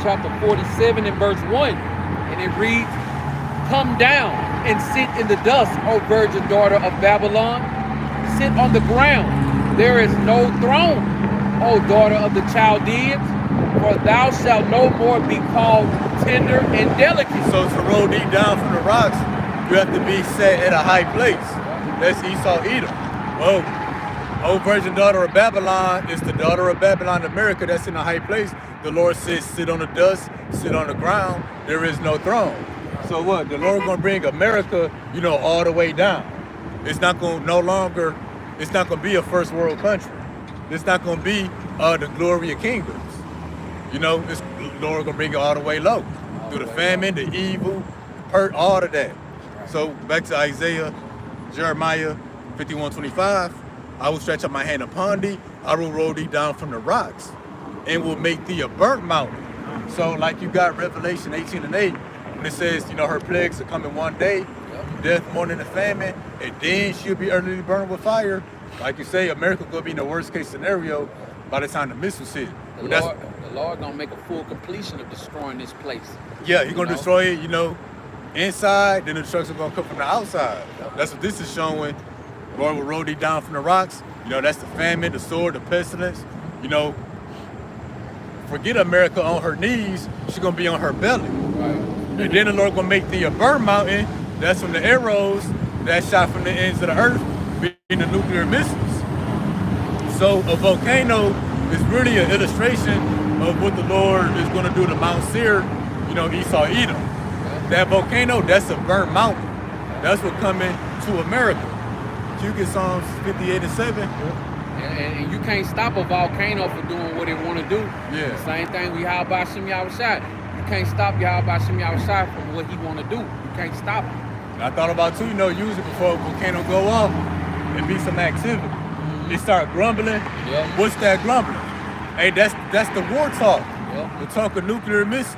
chapter 47 and verse 1. And it reads, come down and sit in the dust, O virgin daughter of Babylon. Sit on the ground. There is no throne, O daughter of the Chaldeans, for thou shalt no more be called tender and delicate. So to roll thee down from the rocks, you have to be set at a high place. That's Esau Edom. Well, O virgin daughter of Babylon is the daughter of Babylon, America, that's in a high place. The Lord says, sit on the dust, sit on the ground, there is no throne. So what? The Lord gonna bring America, all the way down. It's not gonna be a first world country. It's not gonna be the glory of kingdoms. The Lord gonna bring it all the way low. Through the famine, the evil, hurt, all of that. So back to Jeremiah 51:25. I will stretch out my hand upon thee. I will roll thee down from the rocks and will make thee a burnt mountain. So like you got Revelation 18 and 8, when it says, her plagues are coming one day, death, mourning, and famine, and then she'll be utterly burned with fire. Like you say, America gonna be in the worst case scenario by the time the missiles hit. The Lord gonna make a full completion of destroying this place. Yeah, he's gonna destroy it, inside, then the destruction gonna come from the outside. That's what this is showing. The Lord will roll thee down from the rocks. That's the famine, the sword, the pestilence. Forget America on her knees, she's gonna be on her belly. Right. And then the Lord gonna make thee a burnt mountain. That's from the arrows that shot from the ends of the earth, being the nuclear missiles. So a volcano is really an illustration of what the Lord is gonna do to Mount Seir, Esau Edom. That volcano, that's a burnt mountain. That's what coming to America. You get Psalms 58 and 7. And you can't stop a volcano for doing what it want to do. Yeah. Same thing with Yahweh Hashem Yahushai. You can't stop Yahweh Hashem Yahushai from what he want to do. You can't stop him. I thought about too, use it before a volcano go off and be some activity. They start grumbling. Yeah. What's that grumbling? Hey, that's the war talk. Yeah. The talk of nuclear missiles.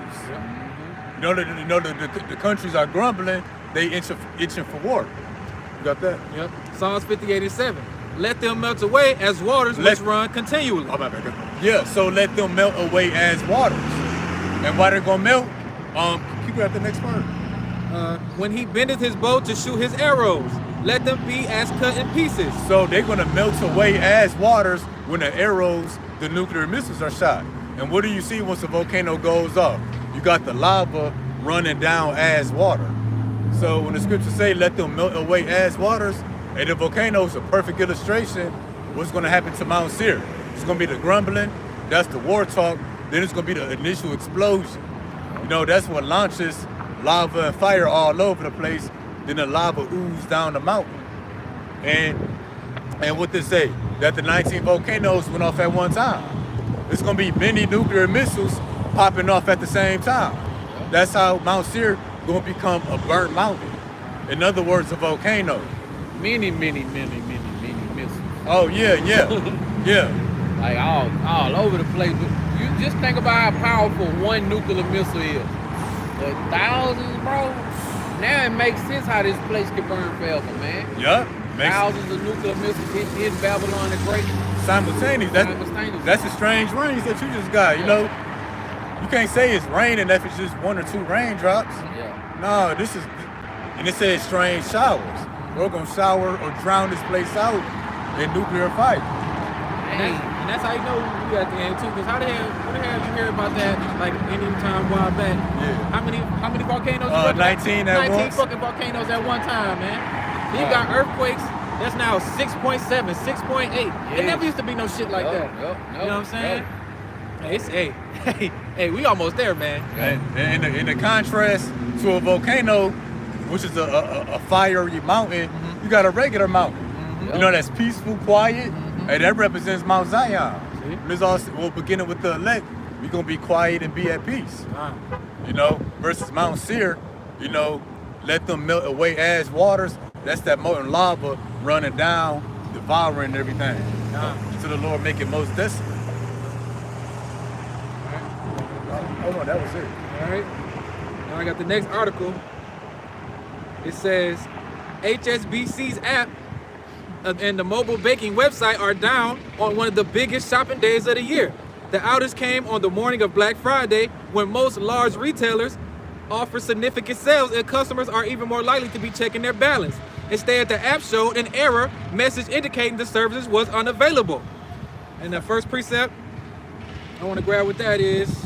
The countries are grumbling. They itching for war. You got that? Yep. Psalms 58:7. Let them melt away as waters which run continually. Oh, my bad. Yeah, so let them melt away as waters. And why they're gonna melt? Keep it at the next part. When he bendeth his bow to shoot his arrows, let them be as cut in pieces. So they're gonna melt away as waters when the arrows, the nuclear missiles are shot. And what do you see once a volcano goes off? You got the lava running down as water. So when the scriptures say let them melt away as waters, and the volcano is a perfect illustration what's gonna happen to Mount Seir. It's gonna be the grumbling, that's the war talk, then it's gonna be the initial explosion. That's what launches lava and fire all over the place, then the lava oozes down the mountain. And what they say, that the 19 volcanoes went off at one time. It's gonna be many nuclear missiles popping off at the same time. That's how Mount Seir gonna become a burnt mountain. In other words, a volcano. Many missiles. Oh yeah. Like all over the place. But you just think about how powerful one nuclear missile is. But thousands, bro. Now it makes sense how this place can burn forever, man. Yup. Thousands of nuclear missiles hit Babylon the Great. Simultaneous. That's the strange rains that you just got. You can't say it's raining if it's just 1 or 2 raindrops. Yeah. No, and it says strange showers. We're gonna shower or drown this place out in nuclear fire. And that's how you know we at the end too. Because what the hell did you hear about that? Like any time a while back? Yeah. How many volcanoes? 19 at 19 once. fucking volcanoes at one time, man. You got earthquakes. That's now 6.7, 6.8. It never used to be no shit like that. You know what I'm saying? Hey, we almost there, man. And in the contrast to a volcano, which is a fiery mountain, you got a regular mountain. That's peaceful, quiet, and that represents Mount Zion. Beginning with the elect, we're gonna be quiet and be at peace. Versus Mount Seir, let them melt away as waters. That's that molten lava running down, devouring everything. So the Lord make it most desolate. Oh no, that was it. All right. Now I got the next article. It says HSBC's app and the mobile banking website are down on one of the biggest shopping days of the year. The outage came on the morning of Black Friday, when most large retailers offer significant sales and customers are even more likely to be checking their balance. Instead, the app showed an error message indicating the service was unavailable. And the first precept I want to grab with that is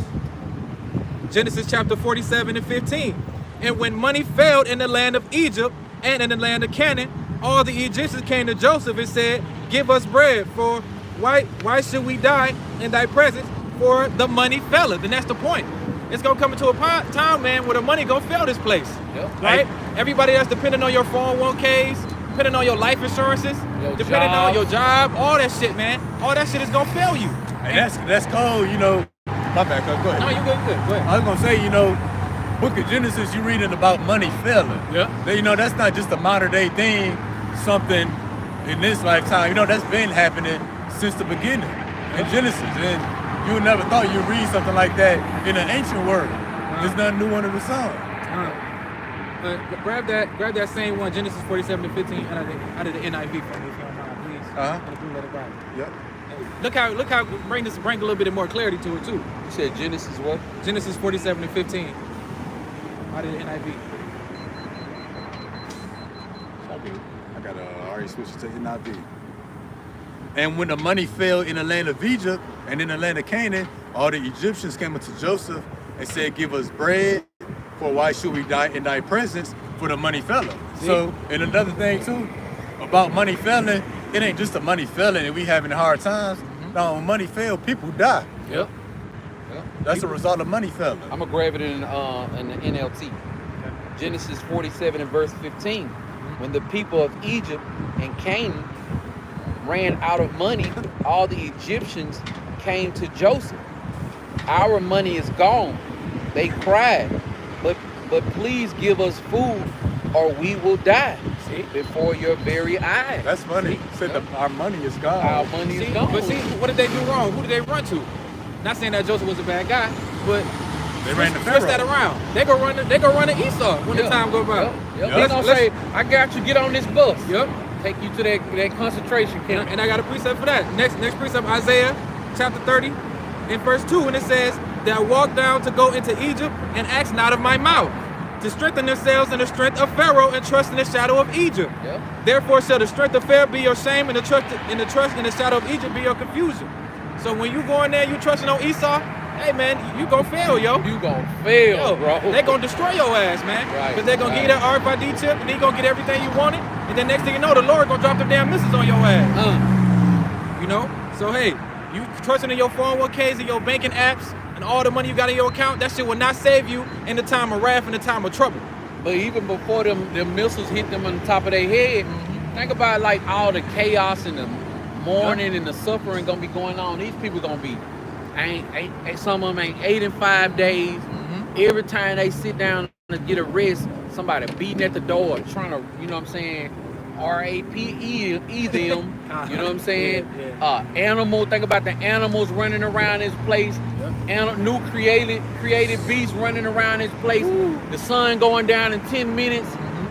Genesis chapter 47:15. And when money failed in the land of Egypt and in the land of Canaan, all the Egyptians came to Joseph and said, "Give us bread, for why should we die in thy presence? For the money faileth." And that's the point. It's gonna come into a time, man, where the money gonna fail this place. Yep. Right? Everybody that's depending on your 401ks, depending on your life insurances, depending on your job, all that shit, man. All that shit is gonna fail you. And that's cold, My bad, go ahead. No, you good. Go ahead. I was gonna say, Book of Genesis, you reading about money failing. Yeah. That's not just a modern day thing, something in this lifetime. That's been happening since the beginning in Genesis. And you would never thought you'd read something like that in an ancient world. There's nothing new under the sun. Grab that same one, Genesis 47:15, out of the NIV for me, if you don't mind, please. And the Blue Letter Bible. Yep. Look how bring a little bit more clarity to it too. You said Genesis what? Genesis 47:15, out of the NIV. I got already switched to NIV. And when the money failed in the land of Egypt and in the land of Canaan, all the Egyptians came unto Joseph and said, "Give us bread, for why should we die in thy presence? For the money failing." So, and another thing too, about money failing, it ain't just the money failing and we having hard times. No, when money fail, people die. Yep. That's a result of money failing. I'm gonna grab it in the NLT. Genesis 47 and verse 15. When the people of Egypt and Canaan ran out of money, all the Egyptians came to Joseph. "Our money is gone," they cried, but please give us food or we will die See? before your very eyes. That's funny. See? Said Yeah. our money is gone. Our money is See? gone. But see, what did they do wrong? Who did they run to? Not saying that Joseph was a bad guy, but They ran the twist that Pharaoh. around. They go run to Esau when the Yeah. time goes by. Yep. Yeah. They're gonna say, I got you, get on this bus. Yep. Take you to that concentration camp. And I got a precept for that. Next precept, Isaiah chapter 30, in verse 2, and it says, that walk down to go into Egypt and ask not of my mouth, to strengthen themselves in the strength of Pharaoh and trust in the shadow of Egypt. Yep. Therefore shall the strength of Pharaoh be your shame, and the trust in the shadow of Egypt be your confusion. So when you go in there, you trusting on Esau, hey man, you gonna fail, yo. You gonna fail, Yo, bro. they gonna destroy your ass, man. Right, Because they're gonna right. give you that RFID chip, and then you gonna get everything you wanted, and then next thing you know, the Lord gonna drop them damn missiles on your ass. You know? So hey, you trusting in your 401ks and your banking apps and all the money you got in your account, that shit will not save you in the time of wrath and the time of trouble. But even before them missiles hit them on the top of their head, think about like all the chaos and the mourning and the suffering gonna be going on. These people gonna be, some of them ain't 8 and 5 days. Every time they sit down to get a rest, somebody beating at the door, trying to, you know what I'm saying, RAPE them. You know what I'm saying? Yeah, Animal. Think about the animals running around this place. New created beasts running around this place. The sun going down in 10 minutes.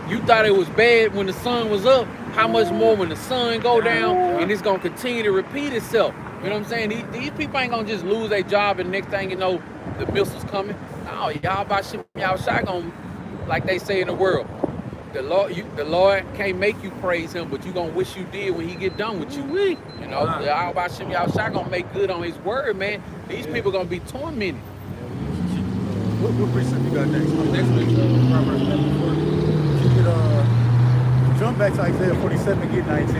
You thought it was bad when the sun was up. How much more when the sun go down? And it's gonna continue to repeat itself. You know what I'm saying? These people ain't gonna just lose their job and next thing you know, the missiles coming. No, y'all about shit y'all shotgun, like they say in the world. The Lord can't make you praise him, but you gonna wish you did when he get done with you. You know, y'all about shit y'all shot gonna make good on his word, man. These people gonna be tormented. What precept you got next? Next one is Proverbs 11:4. Keep it, jump back to Isaiah 47, get 19.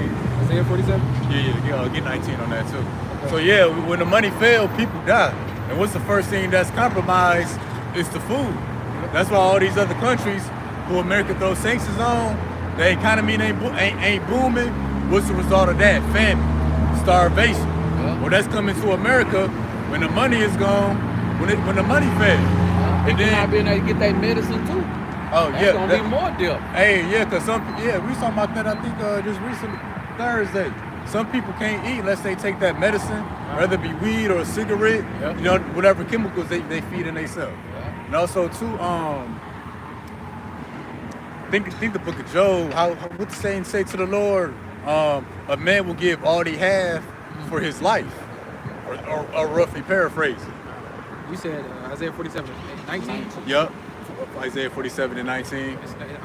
Isaiah 47? Yeah, get 19 on that too. So yeah, when the money fails, people die. And what's the first thing that's compromised? It's the food. That's why all these other countries who America throws sanctions on, the economy ain't booming. What's the result of that? Famine, starvation. Yeah. Well, that's coming to America when the money is gone, when the money fails. People not being able to get that medicine too. Oh That's yeah, gonna be more death. Hey, yeah, cause we was talking about that. I think just recently Thursday. Some people can't eat unless they take that medicine, whether it be weed or a cigarette. Yeah. You know, whatever chemicals they feed in themselves. Yeah. And also too, think the book of Job. What the saying say to the Lord? A man will give all he have for his life, or roughly paraphrase it. You said Isaiah 47, 19? Yup. Isaiah 47 and 19. I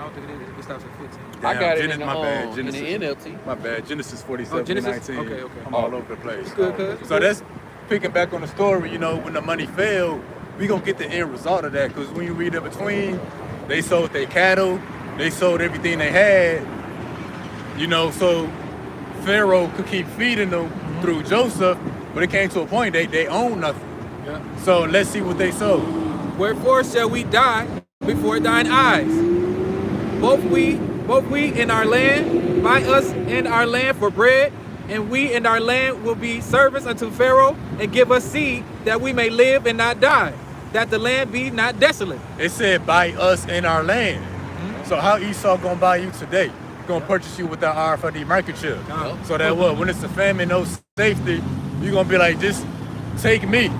don't think it is. It stops at 15. I got it Genesis, in my bad, the Genesis. NLT. My bad. Genesis 47 Genesis? and 19. Okay. I'm all over the place. Good, cuz. So that's picking back on the story, you know, when the money failed, we gonna get the end result of that. Because when you read in between, they sold their cattle, they sold everything they had, you know, so Pharaoh could keep feeding them through Joseph, but it came to a point they own nothing. Yeah. So let's see what they sold. Wherefore shall we die before thine eyes? Both we in our land, buy us in our land for bread, and we in our land will be servants unto Pharaoh, and give us seed that we may live and not die, that the land be not desolate. It said buy us in our land. So how Esau gonna buy you today? Gonna purchase you with that RFID microchip. So that what? When it's a famine, no safety, you're gonna be like, just take me,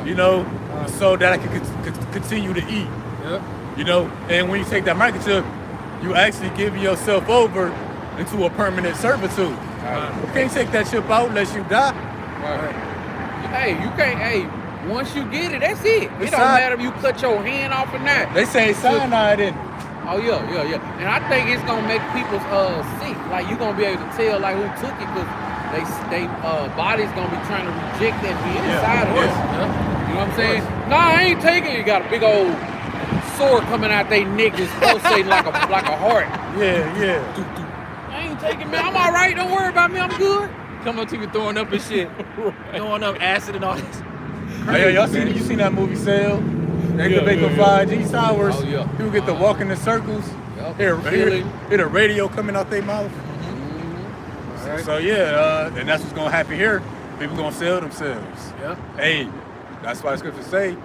you know, so that I can continue to eat. Yep. You know, and when you take that microchip, you actually give yourself over into a permanent servitude. You can't take that chip out unless you die. Right. Hey, you can't. Hey, once you get it, that's it. It It's don't not- matter if you cut your hand off or not. They say cyanide in it. Oh yeah. And I think it's gonna make people sick. Like you gonna be able to tell like who took it because they body's gonna be trying to reject that be inside of us. You know what I'm saying? Nah, I ain't taking it. You got a big old sword coming out their neck that's pulsating like a heart. Yeah. I ain't taking me. I'm all right. Don't worry about me. I'm good. Come up to you throwing up and shit. Throwing up acid and all this. Hey, y'all seen that movie Cell? They could make them 5G towers. Oh, yeah. People get to walk in the circles. Yep. Hear the radio coming out their mouth. Right. So yeah, and that's what's gonna happen here. People gonna sell themselves. Yeah. Hey, that's why the scriptures say,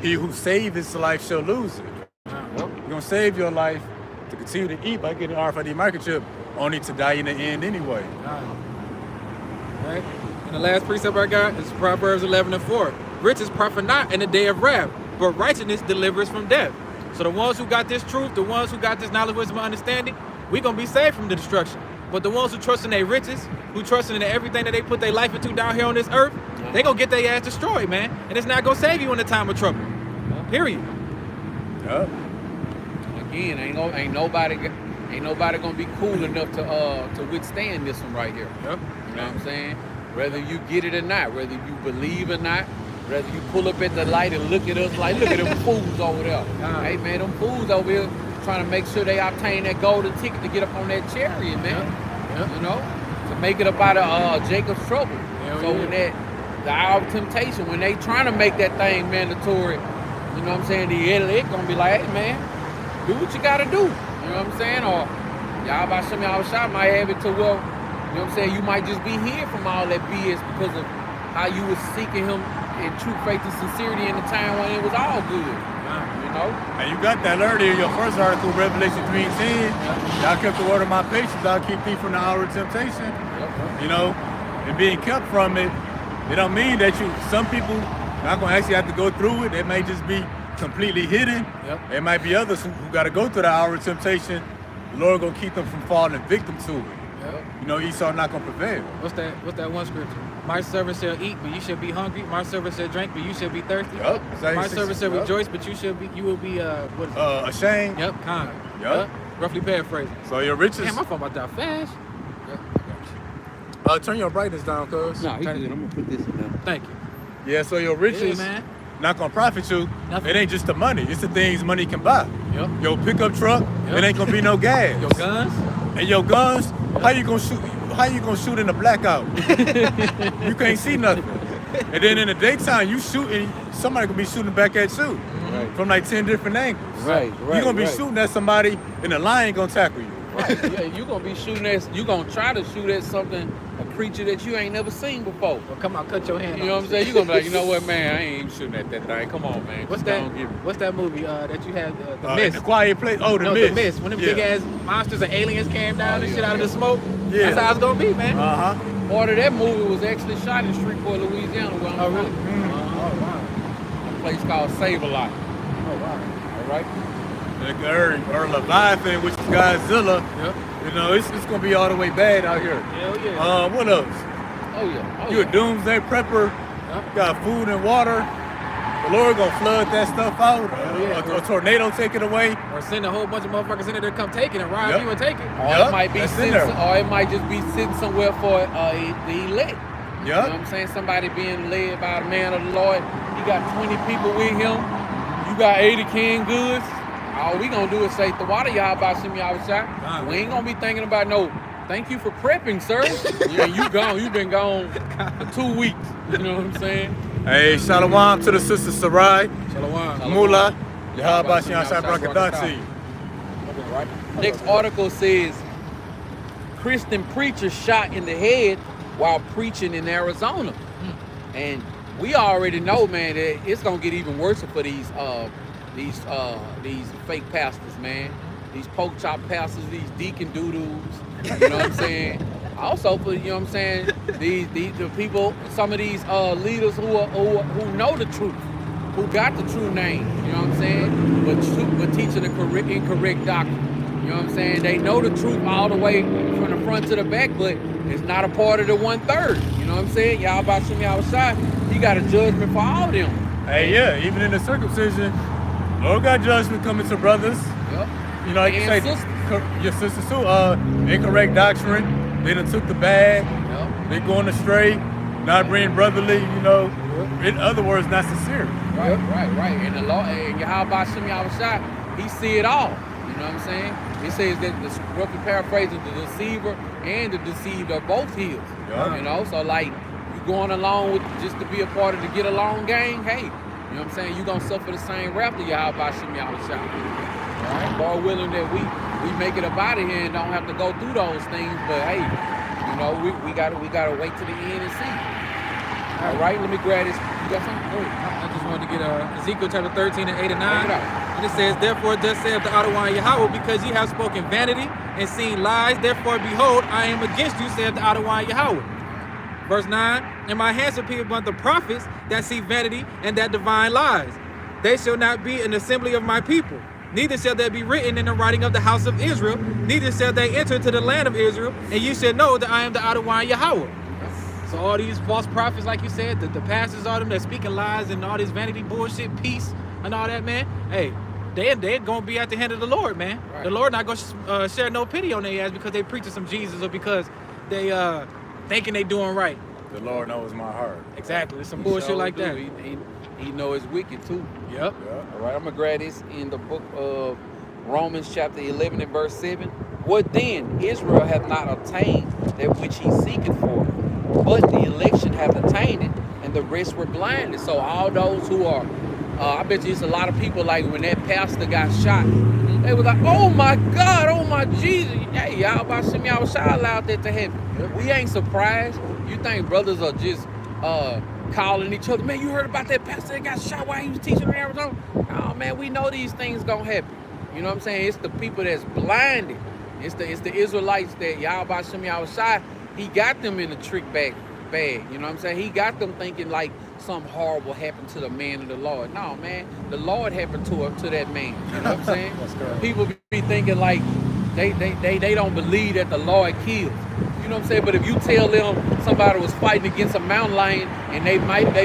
he who saves his life shall lose it. gonna save your life to continue to eat by getting an RFID microchip, only to die in the end anyway. Right? And the last precept I got is Proverbs 11:4. Riches profit not in the day of wrath, but righteousness delivers from death. So the ones who got this truth, the ones who got this knowledge, wisdom, and understanding, we gonna be saved from the destruction. But the ones who trust in their riches, who trust in everything that they put their life into down here on this earth, they gonna get their ass destroyed, man. And it's not gonna save you in the time of trouble. Period. Yup. Again, ain't nobody gonna be cool enough to withstand this one right here. Yep. You know what I'm saying? Whether you get it or not, whether you believe or not, whether you pull up at the light and look at us like, look at them fools over there. Hey man, them fools over here trying to make sure they obtain that golden ticket to get up on that chariot, man. You know, to make it up out of Jacob's trouble. So when the hour of temptation, when they trying to make that thing mandatory, you know what I'm saying, the elect gonna be like, hey man, do what you gotta do. You know what I'm saying? Or y'all about some y'all shot might have it to, well, you know what I'm saying, you might just be here from all that BS because of how you was seeking him in true faith and sincerity in the time when it was all good. You know? And you got that earlier in your first article, Revelation 3:10. Y'all kept the word of my patience. I'll keep thee from the hour of temptation. You know, and being kept from it, it don't mean that some people not gonna actually have to go through it. It may just be completely hidden. There might be others who got to go through the hour of temptation. The Lord gonna keep them from falling victim to it. You know, Esau not gonna prevail. What's that one scripture? My servant shall eat, but you shall be hungry. My servant shall drink, but you shall be thirsty. My servant shall rejoice, but you will be what is it? Ashamed. Kind. Roughly paraphrasing. So your riches. Damn, my phone about that fast. Turn your brightness down, cuz. No, he good. I'm gonna put this in there. Thank you. Yeah, so your riches man. not gonna profit you. Nothing. It ain't just the money, it's the things money can buy. Yep. Your pickup truck, it ain't gonna be no gas. Your guns. And your guns, how you gonna shoot in the blackout? You can't see nothing. And then in the daytime, you shooting, somebody gonna be shooting back at you from like 10 different angles. Right. You're gonna be shooting at somebody, and the lion gonna tackle you. Right. Yeah, you gonna be shooting at, you gonna try to shoot at something, a creature that you ain't never seen before. Well, come on, cut your hand. You know what I'm saying? You gonna be like, you know what, man? I ain't even shooting at that thing. Come on, man. What's that movie that you had? The Mist. The Quiet Place. Oh, the Mist. The Mist. When them big ass monsters and aliens came down and shit out of the smoke. Yeah. That's how it's gonna be, man. Part of that movie was actually shot in Shreveport, Louisiana. Where I'm really? from. Oh wow. A place called Save-A-Lot. Oh wow. All right. Or Leviathan, which is Godzilla. Yep. You know, it's gonna be all the way bad out here. Hell yeah. What else? Oh yeah. You a doomsday prepper, got food and water. The Lord gonna flood that stuff out. A tornado take it away. Or send a whole bunch of motherfuckers in there to come take it and rob you and take it. Or it might be or it might just be sitting somewhere for the elect. You know what I'm saying? Somebody being led by the man of the Lord. You got 20 people with him. You got 80 canned goods. All we gonna do is say, the water y'all about some y'all shot. We ain't gonna be thinking about no, thank you for prepping, sir. Yeah, you gone. You been gone for 2 weeks. You know what I'm saying? Hey, shalom to the sister Sarai. Shalom. Mula. Yahabashian Shabrakadati. Next article says, Christian preacher shot in the head while preaching in Arizona. And we already know, man, that it's gonna get even worse for these fake pastors, man. These pork chop pastors, these deacon doodles, you know what I'm saying? Also for, you know what I'm saying, the people, some of these leaders who know the truth, who got the true name, you know what I'm saying? But teaching the incorrect doctrine. You know what I'm saying? They know the truth all the way from the front to the back, but it's not a part of the 1/3. You know what I'm saying? Y'all about to me outside. He got a judgment for all of them. Hey, yeah, even in the circumcision, Lord got judgment coming to brothers. Yep. You know, like you say, your sisters too. Incorrect doctrine. They done took the bag. Yep. They going astray. Not being brotherly. You know, in other words, not sincere. Right. And the law, and Yahweh Shem Yahushua, he see it all. You know what I'm saying? He says that, roughly paraphrasing, the deceiver and the deceived are both his. Yeah. You know, so like you going along with just to be a part of the get along gang, hey, you know what I'm saying? You gonna suffer the same wrath of Yahweh Shem Yahushua. All right, Lord willing that we make it up out of here and don't have to go through those things. But hey, you know, we gotta wait to the end and see. All right, let me grab this. You got something? I just wanted to get Ezekiel chapter 13 and 8 and 9. And it says, therefore, thus saith the Adonai Yahweh, because ye have spoken vanity and seen lies, therefore, behold, I am against you, saith the Adonai Yahweh. Verse 9, and my hands appear upon the prophets that see vanity and that divine lies. They shall not be an assembly of my people, neither shall they be written in the writing of the house of Israel, neither shall they enter to the land of Israel, and you shall know that I am the Adonai Yahweh. So all these false prophets, like you said, the pastors are them that speaking lies and all this vanity bullshit, peace and all that, man. Hey, they're gonna be at the hand of the Lord, man. Right. The Lord not gonna share no pity on their ass because they preaching some Jesus or because they thinking they doing right. The Lord knows my heart. Exactly, it's some bullshit like that. He know it's wicked too. Yep. All right, I'm gonna grab this in the book of Romans chapter 11 and verse 7. What then? Israel hath not obtained that which he seeketh for, but the election hath attained it, and the rest were blinded. So all those who are, I bet you it's a lot of people like when that pastor got shot, they was like, oh my God, oh my Jesus. Hey, y'all about some y'all allowed that to happen. We ain't surprised. You think brothers are just calling each other, man, you heard about that pastor that got shot while he was teaching in Arizona? Oh man, we know these things gonna happen. You know what I'm saying? It's the people that's blinded. It's the Israelites that y'all about some y'all shot. He got them in the trick bag. You know what I'm saying? He got them thinking like something horrible happened to the man of the Lord. No, man, the Lord happened to that man. You know what I'm saying? That's correct. People be thinking like they don't believe that the Lord kills. You know what I'm saying? But if you tell them somebody was fighting against a mountain lion and they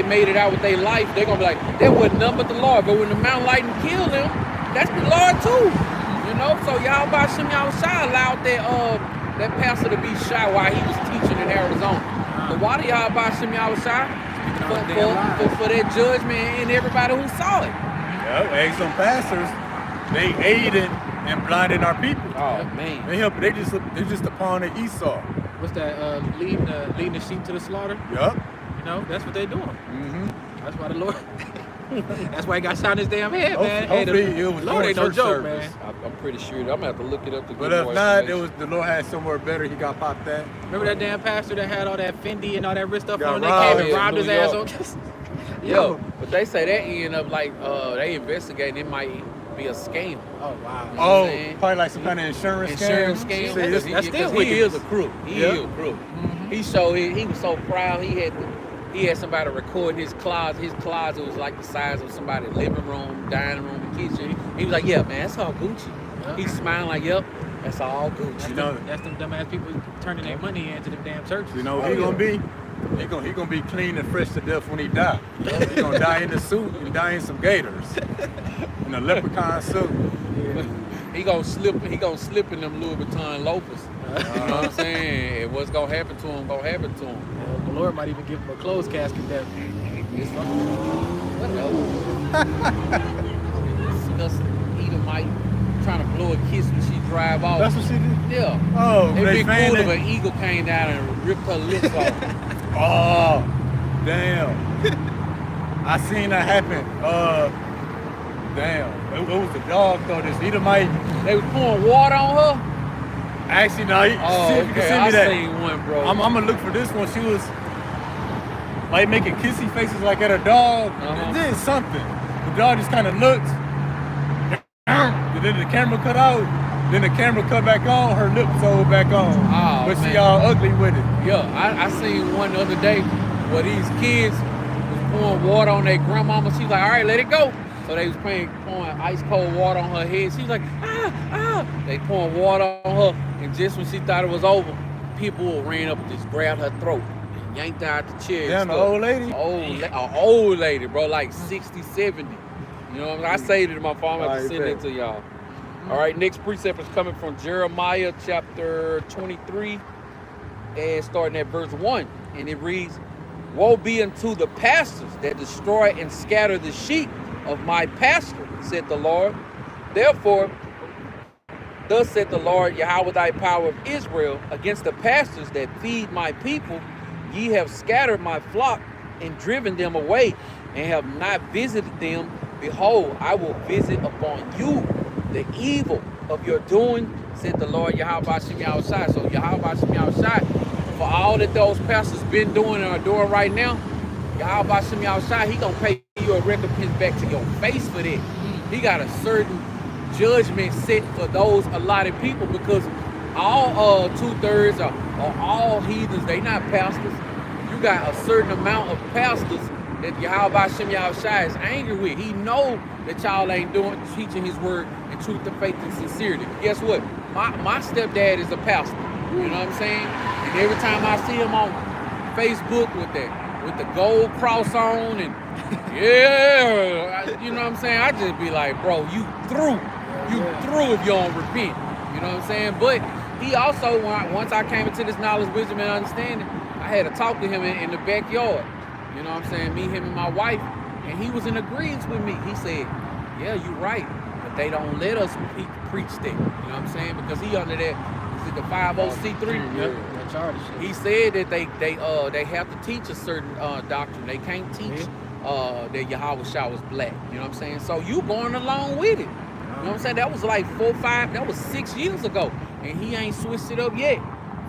made it out with their life, they're gonna be like, that wasn't nothing but the Lord. But when the mountain lion killed them, that's the Lord too. You know? So y'all about some y'all shot allowed that pastor to be shot while he was teaching in Arizona. But why do y'all about some y'all shot? For that judgment and everybody who saw it. Yep, and some pastors, they aided and blinded our people. Oh man. They just a pawn of Esau. What's that? Leading the sheep to the slaughter. Yup. You know, that's what they doing. Mm-hmm. That's why the Lord. That's why he got shot in his damn head, man. Hopefully Hey, it was Lord ain't no church joke, service. man. I'm pretty sure. I'm gonna have to look it up to But get if more not, information. the Lord had somewhere better. He got popped at. Remember that damn pastor that had all that Fendi and all that rich stuff Got on? They robbed came and in robbed New his ass York. on. Yo, but they say that end up like they investigating. It might be a scam. Oh wow. Oh, saying? probably like some kind of insurance Scam. See, That's this- still Because he wickedness. is a crook. He Yeah. is a crook. He showed he was so proud. He had somebody record his closet. His closet was like the size of somebody's living room, dining room, and kitchen. He was like, yeah, man, that's all Gucci. Yeah. He's smiling like, yep, that's all Gucci. You know, That's them dumbass people turning their money into them damn churches. you know Oh, he yeah. gonna be. He gonna be clean and fresh to death when he die. He gonna die in the suit and die in some gators, in a leprechaun suit. He gonna slip in them Louis Vuitton loafers. You know what I'm saying? And what's gonna happen to him, gonna happen to him. The Lord might even give him a closed casket death. It's what else? Disgusting Edomite trying to blow a kiss when she drive off. That's what she did. Yeah. Oh, It'd they be fanned cool if it. an eagle came down and ripped her lips off. Oh, damn. I seen that happen. Damn. It was the dog though. This Edomite. They was pouring water on her. Actually, no. See if you can send me I that. seen one, bro. I'm gonna look for this one. She was like making kissy faces like at a dog. Uh-huh. It did something. The dog just kind of looked. And then the camera cut out. Then the camera cut back on. Her lip was all back on. Oh, But man. she all ugly with it. Yeah, I seen one the other day where these kids was pouring water on their grandmama. She was like, all right, let it go. So they was pouring ice cold water on her head. She was like, ah. They pouring water on her. And just when she thought it was over, people ran up and just grabbed her throat and yanked her out the chair. Damn, and the stuff. old lady? An old lady, bro, like 60, 70. You know what I mean? I saved it in my phone. I'm going to send it to y'all. All right, next precept is coming from Jeremiah chapter 23 and starting at verse 1. And it reads, woe be unto the pastors that destroy and scatter the sheep of my pasture, said the Lord. Therefore, thus said the Lord, Yahweh thy power of Israel, against the pastors that feed my people, ye have scattered my flock and driven them away, and have not visited them. Behold, I will visit upon you the evil of your doing, said the Lord Yahweh Bashim Yahushai. So Yahweh Bashim Yahushai, for all that those pastors been doing and are doing right now, Yahweh Bashim Yahushai, he gonna pay you a recompense back to your face for that. he got a certain judgment set for those allotted people, because all 2/3 or all heathens, they not pastors. You got a certain amount of pastors that Yahweh Hashem Yahushua is angry with. He know that y'all ain't teaching his word in truth and faith and sincerity. Guess what? My stepdad is a pastor. You know what I'm saying? And every time I see him on Facebook with the gold cross on, and you know what I'm saying? I just be like, bro, you through if you don't repent. You know what I'm saying? But he also, once I came into this knowledge, wisdom, and understanding, I had to talk to him in the backyard. You know what I'm saying? Me, him, and my wife. And he was in agreement with me. He said, yeah, you're right. But they don't let us preach that. You know what I'm saying? Because he under that, is it the 50C3? Yeah. He said that they have to teach a certain doctrine. They can't teach that Yahweh Shah was black. You know what I'm saying? So you going along with it. You know what I'm saying? That was like 6 years ago. And he ain't switched it up yet.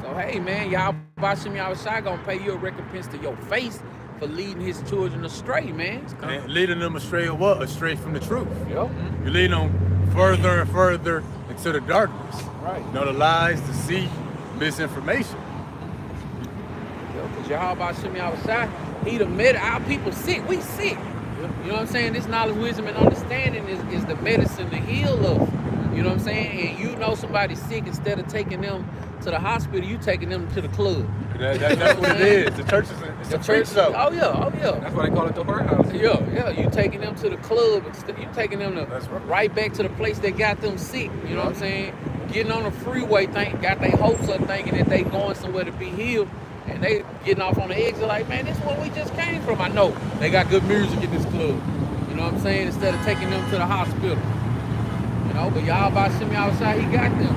So hey man, Yahweh Hashem Yahushua gonna pay you a recompense to your face for leading his children astray, man. And leading them astray of what? Astray from the truth. Yep. You're leading them further and further into the darkness. Right. You know, the lies, deceit, misinformation. Because Yahweh Hashem Yahushua, he done made our people sick. We sick. You know what I'm saying? This knowledge, wisdom, and understanding is the medicine to heal us. You know what I'm saying? And you know somebody's sick, instead of taking them to the hospital, you taking them to the club. That's what it is. The church is it's a preach show. Oh yeah. That's why they call it the whorehouse. Yeah. You taking them to the club, you taking them right back to the place that got them sick. You know what I'm saying? Getting on the freeway, got their hopes up, thinking that they going somewhere to be healed, and they getting off on the exit like, man, this is where we just came from. I know they got good music in this club. You know what I'm saying? Instead of taking them to the hospital. You know, but Yahweh Hashem Yahushua, he got them.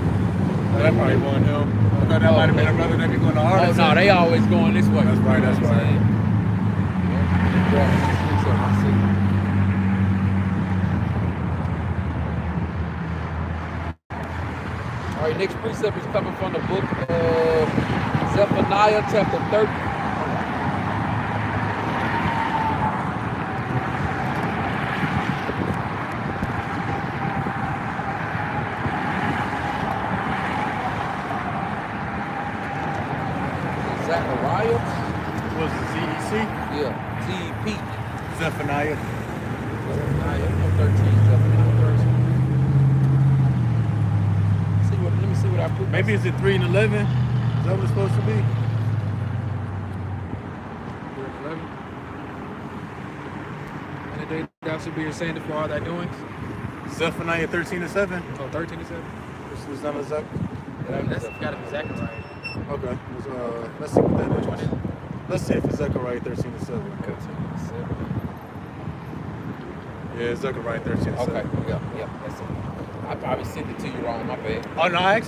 That probably wasn't him. I thought that might have been a brother that be going to Arkansas. Oh no, they always going this way. That's right. All right, next precept is coming from the book of Zephaniah chapter 30. Zechariah? Was it ZEC? Yeah, ZEP. Zephaniah. Zephaniah 13, Zephaniah 13. Let me see what I put. Maybe is it 3 and 11? Is that what it's supposed to be? 11. And the day thou should be ashamed for all thy doings. Zephaniah 13 and 7. Oh, 13 and 7. This is not a Zech. That's gotta be Zechariah. Okay. Let's see what that Which one is it? Let's see if it's Zechariah 13 and 7. Yeah, Zechariah 13 and 7. Okay, yeah, that's it. I probably sent it to you wrong, my bad. Oh no, I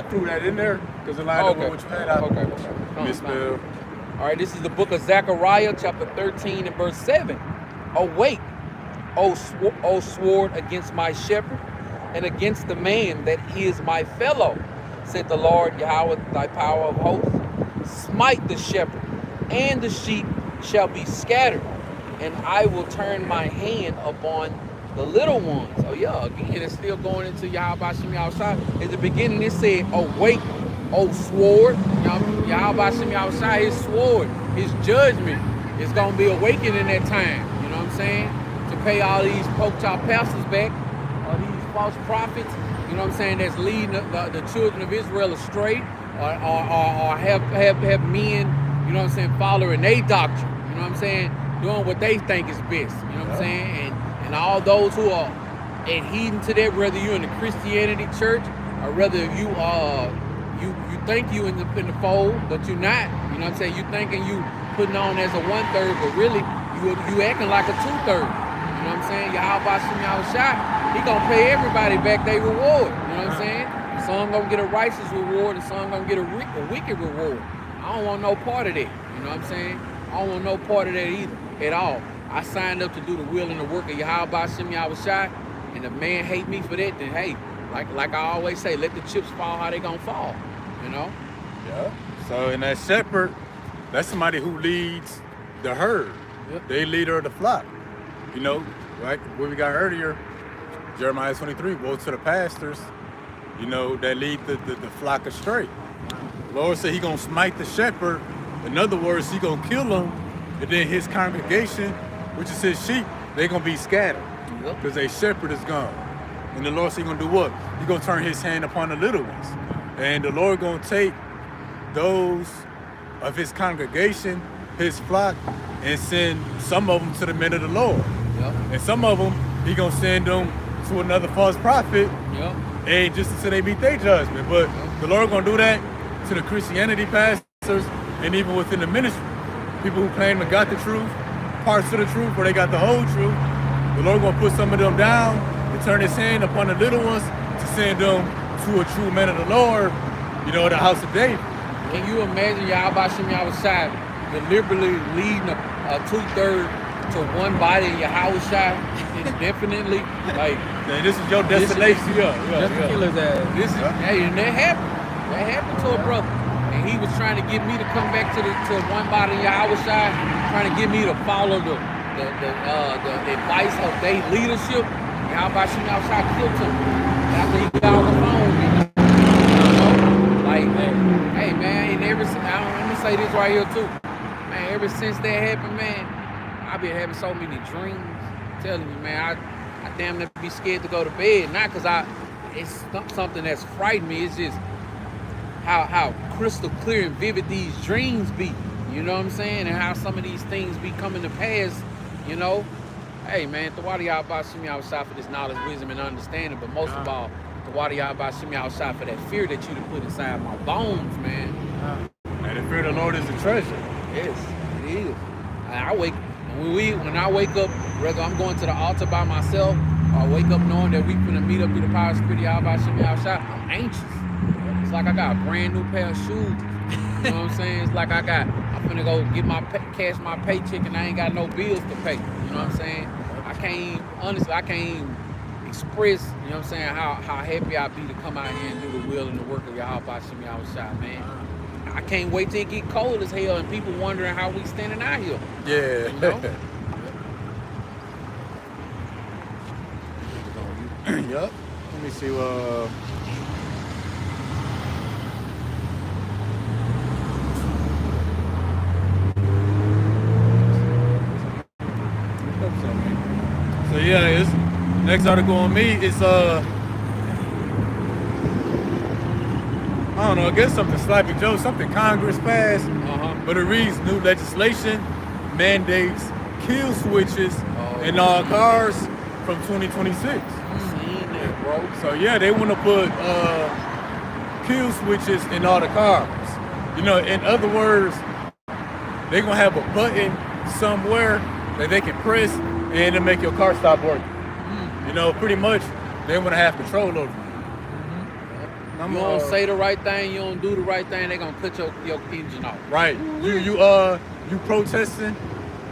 threw that in there because it lined up with what you had. Okay. Misspelled. All right, this is the book of Zechariah, chapter 13 and verse 7. Awake, O sword, against my shepherd, and against the man that is my fellow, said the Lord Yahweh, thy power of hosts. Smite the shepherd, and the sheep shall be scattered, and I will turn my hand upon the little ones. Oh yeah, again, it's still going into Yahweh Hashem Yahushua. At the beginning, it said, awake, O sword. Yahweh Hashem Yahushua, his sword, his judgment is going to be awakened in that time. You know what I'm saying? To pay all these pork chop pastors back, all these false prophets, you know what I'm saying, that's leading the children of Israel astray, or have men, you know what I'm saying, following their doctrine. You know what I'm saying? Doing what they think is best. You know what I'm saying? And all those who are adhering to that, whether you're in the Christianity church or whether you think you in the fold, but you're not. You know what I'm saying? You thinking you putting on as a 1/3, but really you acting like a 2/3. You know what I'm saying? Yahweh Hashem Yahushua, he gonna pay everybody back their reward. You know what I'm saying? Some gonna get a righteous reward, and some gonna get a wicked reward. I don't want no part of that. You know what I'm saying? I don't want no part of that either, at all. I signed up to do the will and the work of Yahweh Hashem Yahushua, and if man hate me for that, then hey, like I always say, let the chips fall how they gonna fall. You know? Yeah. So in that shepherd, that's somebody who leads the herd. Yep. They leader of the flock. You know, like what we got earlier, Jeremiah 23, woe to the pastors, you know, that lead the flock astray. The Lord said he gonna smite the shepherd. In other words, he gonna kill him, and then his congregation, which is his sheep, they gonna be scattered Yep. because their shepherd is gone. And the Lord said he gonna do what? He gonna turn his hand upon the little ones. And the Lord gonna take those of his congregation, his flock, and send some of them to the men of the Lord. Yep. And some of them, he gonna send them to another false prophet, Yep. and just until they meet their judgment. But the Lord gonna do that to the Christianity pastors and even within the ministry. People who claim to got the truth, parts of the truth, or they got the whole truth. The Lord gonna put some of them down and turn his hand upon the little ones to send them to a true man of the Lord, you know, the house of David. Can you imagine Yahweh Shem Yahushua deliberately leading a 2/3 to one body in Yahweh Shai? It's definitely like And this is your destination. Just to kill his ass. this is hey, and that happened. That happened to a brother. And he was trying to get me to come back to one body in Yahweh Shai, trying to get me to follow the advice of their leadership. Yahweh Shem Yahushua killed him after he got on the phone with me. You know? Like, hey man, and let me say this right here too. Man, ever since that happened, man, I've been having so many dreams. I'm telling you, man, I damn near be scared to go to bed. Not because it's something that's frightened me. It's just how crystal clear and vivid these dreams be. You know what I'm saying? And how some of these things be coming to pass, you know? Hey man, Tawadi Yahweh Shem Yahushua for this knowledge, wisdom, and understanding, but most of all, Tawadi Yahweh Shem Yahushua for that fear that you put inside my bones, man. And the fear of the Lord is a treasure. Yes, it is. When I wake up, whether I'm going to the altar by myself or I wake up knowing that we finna meet up through the power of Spirit Yahweh Shem Yahushua, I'm anxious. It's like I got a brand new pair of shoes. You know what I'm saying? It's like I'm finna go get cash my paycheck and I ain't got no bills to pay. You know what I'm saying? I can't even express, you know what I'm saying, how happy I be to come out here and do the will and the work of Yahweh Shem Yahushua, man. I can't wait till it get cold as hell and people wondering how we standing out here. Yeah. You know? Yup. Let me see. So yeah, it's next article on me is I don't know, I guess something sloppy Joe, something Congress passed, but it reads new legislation mandates kill switches in all cars from 2026. Seen that, bro. So yeah, they want to put kill switches in all the cars. You know, in other words, they're gonna have a button somewhere that they can press and to make your car stop working. You know, pretty much they want to have control over you. You don't say the right thing, you don't do the right thing, they gonna cut your engine off. Right. You protesting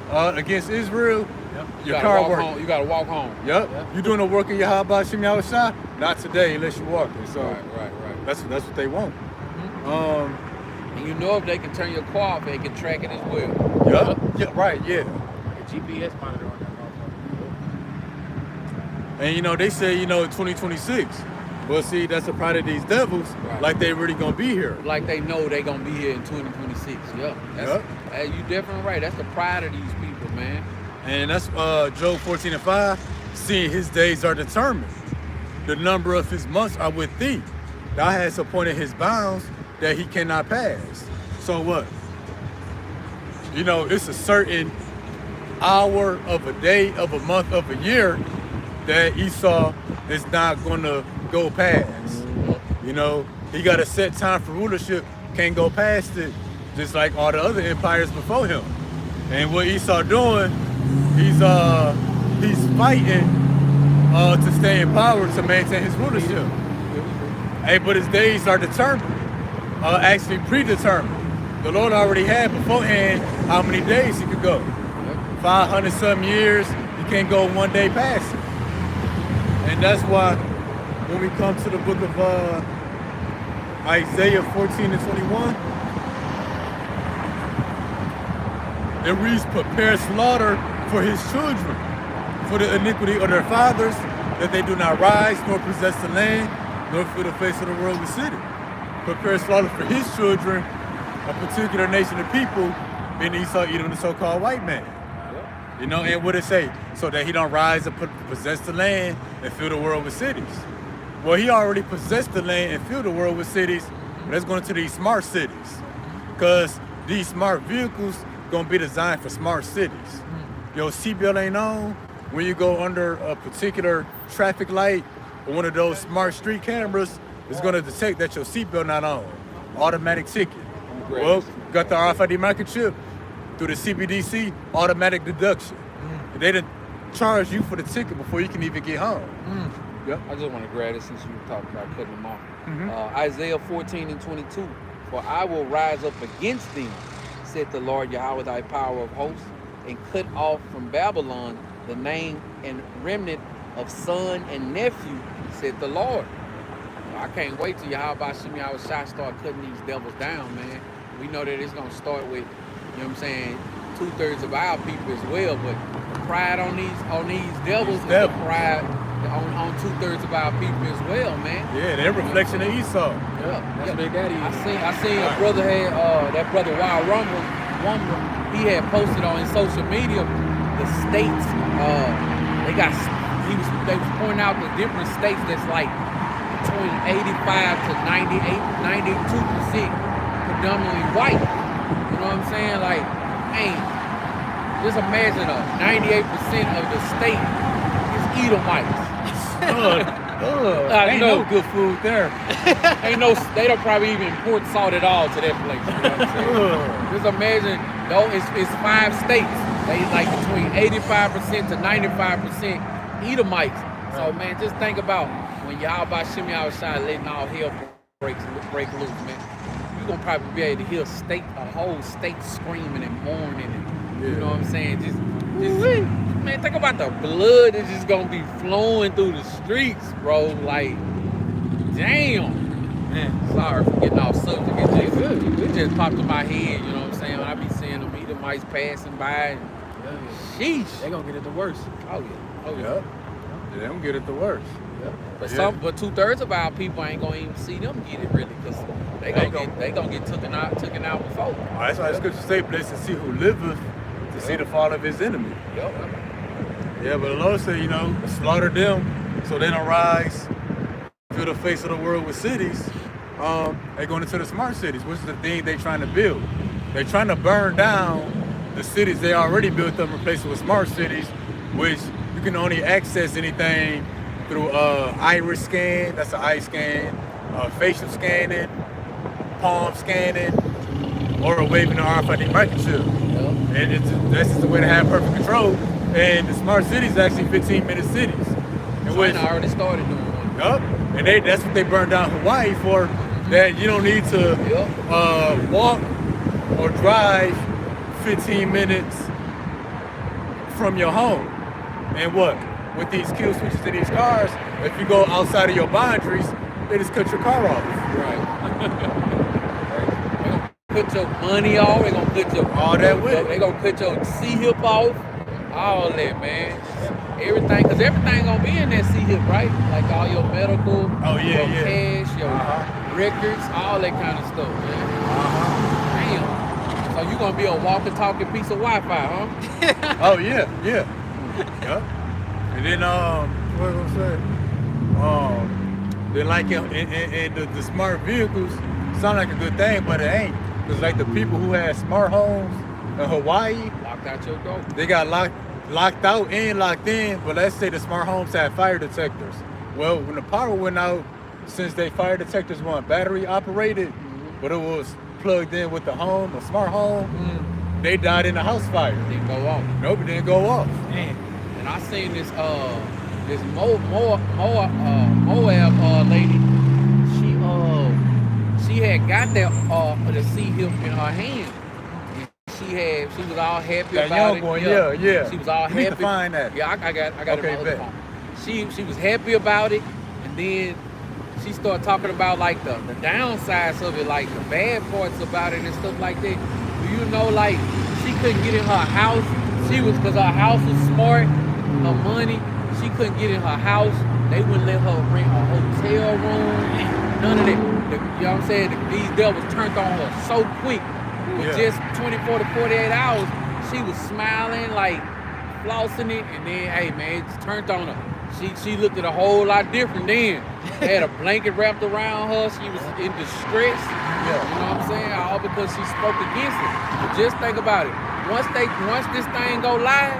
against Israel. Yep. Your car working. Home. You gotta walk home. Yep. You doing the work of Yahweh Shem Yahushua? Not today, unless you walk it. So Right. that's what they want. And you know if they can turn your car off, they can track it as well. Yep. Yeah. Right. Yeah. The GPS monitor on that motherfucker. And you know they say 2026. But see, that's the pride of these devils. Right. Like they really gonna be here. Like they know they gonna be here in 2026. Yep. Hey, you definitely right. That's the pride of these people, man. And that's Job 14:5. Seeing his days are determined, the number of his months are with thee. Thou hast appointed his bounds that he cannot pass. So what? You know, it's a certain hour of a day, of a month, of a year that Esau is not gonna go past. You know, he got a set time for rulership, can't go past it, just like all the other empires before him. And what Esau doing, he's fighting to stay in power, to maintain his rulership. Hey, but his days are determined, actually predetermined. The Lord already had beforehand how many days he could go. 500 some years, you can't go one day past it. And that's why when we come to the book of Isaiah 14:21, it reads, prepare slaughter for his children, for the iniquity of their fathers, that they do not rise, nor possess the land, nor fill the face of the world with city. Prepare slaughter for his children, a particular nation of people, being Esau, Edom, the so-called white man. You know, and what it say? So that he don't rise and possess the land and fill the world with cities. Well, he already possessed the land and filled the world with cities. Let's go into these smart cities. Because these smart vehicles gonna be designed for smart cities. Your seatbelt ain't on. When you go under a particular traffic light or one of those smart street cameras, it's gonna detect that your seatbelt not on. Automatic ticket. Well, got the RFID microchip through the CBDC, automatic deduction. They didn't charge you for the ticket before you can even get home. Yep. I just want to grab it since you were talking about cutting them off. Isaiah 14:22. For I will rise up against them, said the Lord Yahweh, thy power of hosts, and cut off from Babylon the name and remnant of son and nephew, said the Lord. I can't wait till Yahweh Shem Yahweh Shai start cutting these devils down, man. We know that it's going to start with, you know what I'm saying, 2/3 of our people as well, but the pride on these devils is the pride on 2/3 of our people as well, man. Yeah, they're reflection of Esau. Yeah, that's Big Daddy. I seen a brother had that brother Wild Rumble, he had posted on his social media the states they was pointing out the different states that's like between 85 to 92% predominantly white. You know what I'm saying? Like, man, just imagine 98% of the state is Edomites. Ain't no good food there. They don't probably even import salt at all to that place. You know what I'm saying? Just imagine, though, it's 5 states. They like between 85% to 95% Edomites. So man, just think about when Yahweh Shem Yahweh Shai letting all hell break loose, man. You're gonna probably be able to hear a whole state screaming and mourning, and you know what I'm saying? Just man, think about the blood that's just gonna be flowing through the streets, bro. Like, damn. Man, sorry for getting off subject. It just popped in my head, you know what I'm saying? When I be seeing them Edomites passing by, and sheesh. They gonna get it the worst. Oh yeah. Yeah, they don't get it the worst. But 2/3 of our people ain't gonna even see them get it really, because they gonna get taken out before. That's why the scripture say, blessed to see who liveth to see the fall of his enemy. Yep. Yeah, but the Lord said, you know, slaughter them so they don't rise, fill the face of the world with cities. They're going into the smart cities, which is the thing they're trying to build. They're trying to burn down the cities they already built up and replace it with smart cities, which you can only access anything through iris scan, that's an eye scan, facial scanning, palm scanning, or waving the RFID microchip. And that's just the way to have perfect control. And the smart cities actually 15-minute cities. China already started doing one. Yup. And that's what they burned down Hawaii for. That you don't need to walk or drive 15 minutes from your home. And what? With these kill switches to these cars, if you go outside of your boundaries, they just cut your car off. Right. They're gonna put your money off. They're gonna put your all that way. They're gonna put your C-hip off. All that, man. Everything, because everything gonna be in that C-hip, right? Like all your medical, your cash, your records, all that kind of stuff, man. Damn. So you gonna be a walking, talking piece of Wi-Fi, huh? Oh yeah. Yep. And then what was I gonna say? Then like in the smart vehicles sound like a good thing, but it ain't. Cause like the people who had smart homes in Hawaii, locked out your door. They got locked out and locked in. But let's say the smart homes had fire detectors. Well, when the power went out, since they fire detectors weren't battery operated, but it was plugged in with the home, a smart home, they died in a house fire. Didn't go off. Nope, it didn't go off. Man. And I seen this Moab lady. She had got that the C-hip in her hand. She was all happy that about young it. One, yeah. She was all happy. Need to find that. Yeah, I got it on my other phone. She was happy about it, and then she started talking about like the downsides of it, like the bad parts about it and stuff like that. Do you know, like, she couldn't get in her house? Because her house was smart, her money, She couldn't get in her house. They wouldn't let her rent a hotel room. None of that. You know what I'm saying? These devils turned on her so quick. With just 24 to 48 hours, she was smiling, like flossing it, and then, hey man, it just turned on her. She looked at a whole lot different then. They had a blanket wrapped around her. She was in distress. You know what I'm saying? All because she spoke against it. But just think about it. Once this thing go live,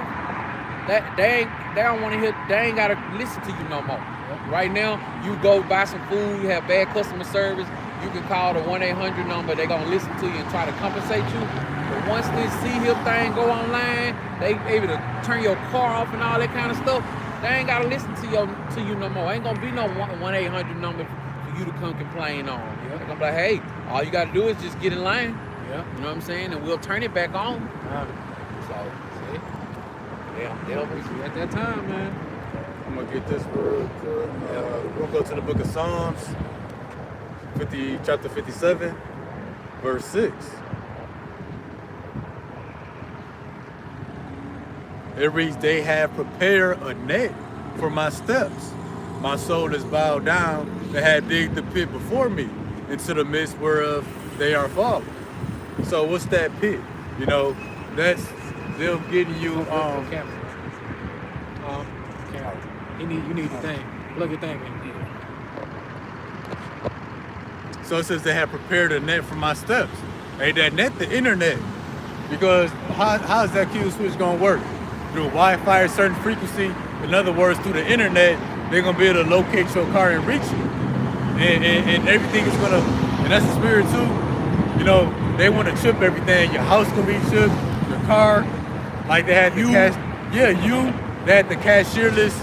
they don't want to hear. They ain't gotta listen to you no more. Right now, you go buy some food. You have bad customer service. You can call the 1-800 number. They're gonna listen to you and try to compensate you. But once this C-HIP thing go online, they able to turn your car off and all that kind of stuff. They ain't gotta listen to you no more. Ain't gonna be no 1-800 number for you to come complain on. They're gonna be like, hey, all you gotta do is just get in line. You know what I'm saying? And we'll turn it back on. So, see? They'll At that time, man. I'm gonna get this real quick. We'll go to the book of Psalms, chapter 57, verse 6. It reads, they have prepared a net for my steps. My soul is bowed down. They have digged the pit before me, into the midst whereof they are fallen. So what's that pit? You know, that's them getting you You need the thing. Plug your thing in. So it says they have prepared a net for my steps. Hey, that net, the internet. Because how is that kill switch gonna work? Through Wi-Fi, a certain frequency. In other words, through the internet, they're gonna be able to locate your car and reach you. And everything is gonna, and that's the spirit too. You know, they want to chip everything. Your house gonna be chipped, your car, like they had the they had the cashierless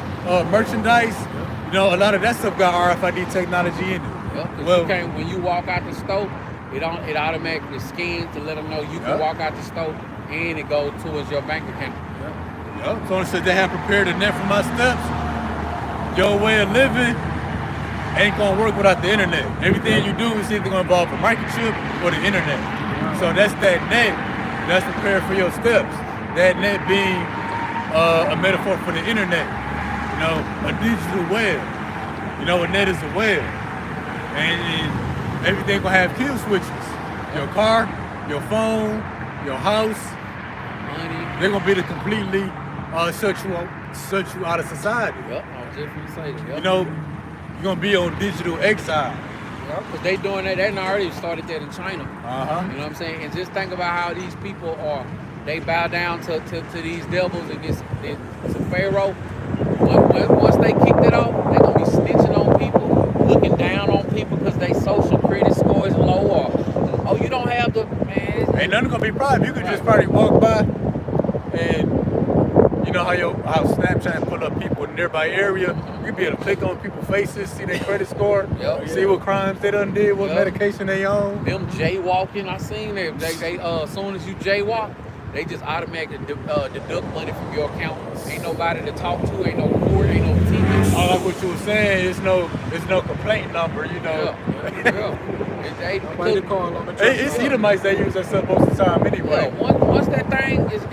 merchandise. You know, a lot of that stuff got RFID technology in it. Well, when you walk out the store, it automatically scans to let them know you can walk out the store, and it goes towards your bank account. So it says they have prepared a net for my steps. Your way of living ain't gonna work without the internet. Everything you do is either gonna involve a microchip or the internet. So that's that net that's prepared for your steps. That net being a metaphor for the internet. You know, a digital web. You know, a net is a web. And everything gonna have kill switches. Your car, your phone, your house, money. They're gonna be to completely shut you out of society. I was just gonna say that. You know, you're gonna be on digital exile. Because they doing that. They already started that in China. You know what I'm saying? And just think about how these people are. They bow down to these devils and to Pharaoh. Once they kick that off, they're gonna be snitching on people, looking down on people because they social credit score is low, or oh, you don't have the man. Ain't nothing gonna be private. You could just probably walk by, and you know how Snapchat pull up people in a nearby area. You can be able to click on people's faces, see their credit score, see what crimes they done did, what medication they on. Them jaywalking, I seen them. They as soon as you jaywalk, they just automatically deduct money from your account. Ain't nobody to talk to, ain't no court, ain't no TV. All like what you were saying, there's no complaint number, you know. It's Edomites that use that stuff most of the time anyway. Once that thing is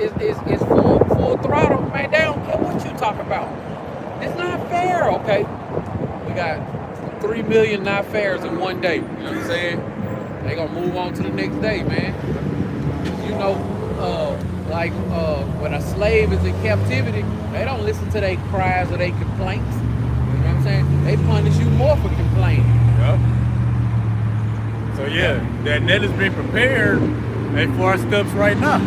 full throttle, man, they don't care what you talk about. It's not fair, okay? We got 3 million not fairs in one day. You know what I'm saying? They gonna move on to the next day, man. You know, when a slave is in captivity, they don't listen to their cries or their complaints. You know what I'm saying? They punish you more for complaining. So that net is being prepared for our steps right now.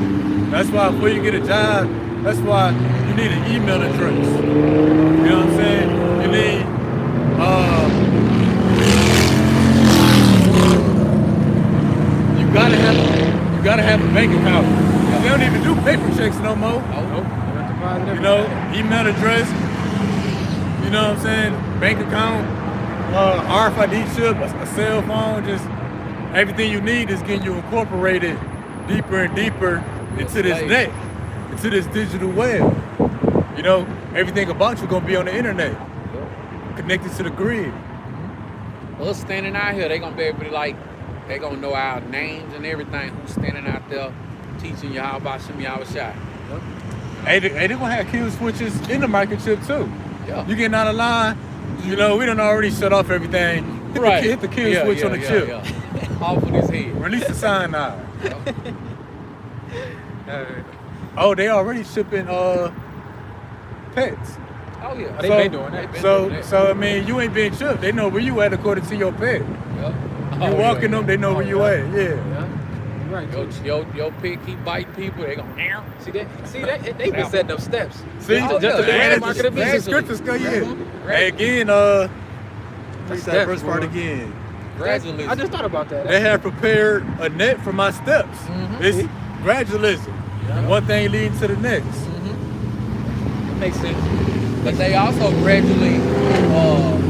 That's why before you get a job, that's why you need an email address. You know what I'm saying? You need you gotta have a bank account. They don't even do paper checks no more. You know, email address, you know what I'm saying? Bank account, RFID chip, a cell phone, just everything you need is getting you incorporated deeper and deeper into this net, into this digital web. You know, everything about you gonna be on the internet, connected to the grid. Us standing out here, they gonna be able to they gonna know our names and everything. Who's standing out there teaching you how about Shem Yahweh Shai. Hey, they gonna have kill switches in the microchip too. Yeah. You getting out of line, you know, we done already shut off everything. Hit the kill switch on the chip. Yeah. Off with his head. Release the cyanide. Yeah. Oh, they already shipping pets. Oh yeah. They been doing that. So I mean, you ain't being chipped. They know where you at according to your pet. Yeah. You walking them, they know where you at. Yeah. Yeah. Right. Your pig keep biting people. They gonna See that they been setting up steps. See, Oh, just to yeah. the market of That's business. scriptures go, yeah. Right. Hey, again, read that steps, first part boy. again. gradualism. I just thought about that. They have prepared a net for my steps. It's gradualism. One thing leading to the next. That makes sense. But they also gradually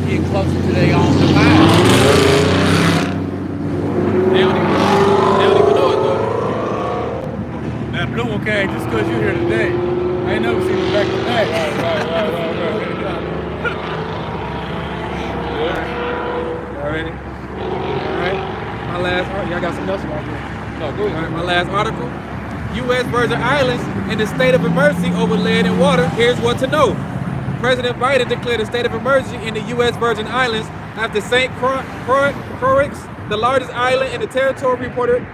get closer to their own demise. They don't even know it though. That blue one came just because you're here today. I ain't never seen it back to back. Alrighty. Alright. My last article. Y'all got something else about this? No, go ahead. Alright, my last article. U.S. Virgin Islands in the state of emergency over lead and water. Here's what to know. President Biden declared a state of emergency in the U.S. Virgin Islands after St. Croix, the largest island in the territory, reported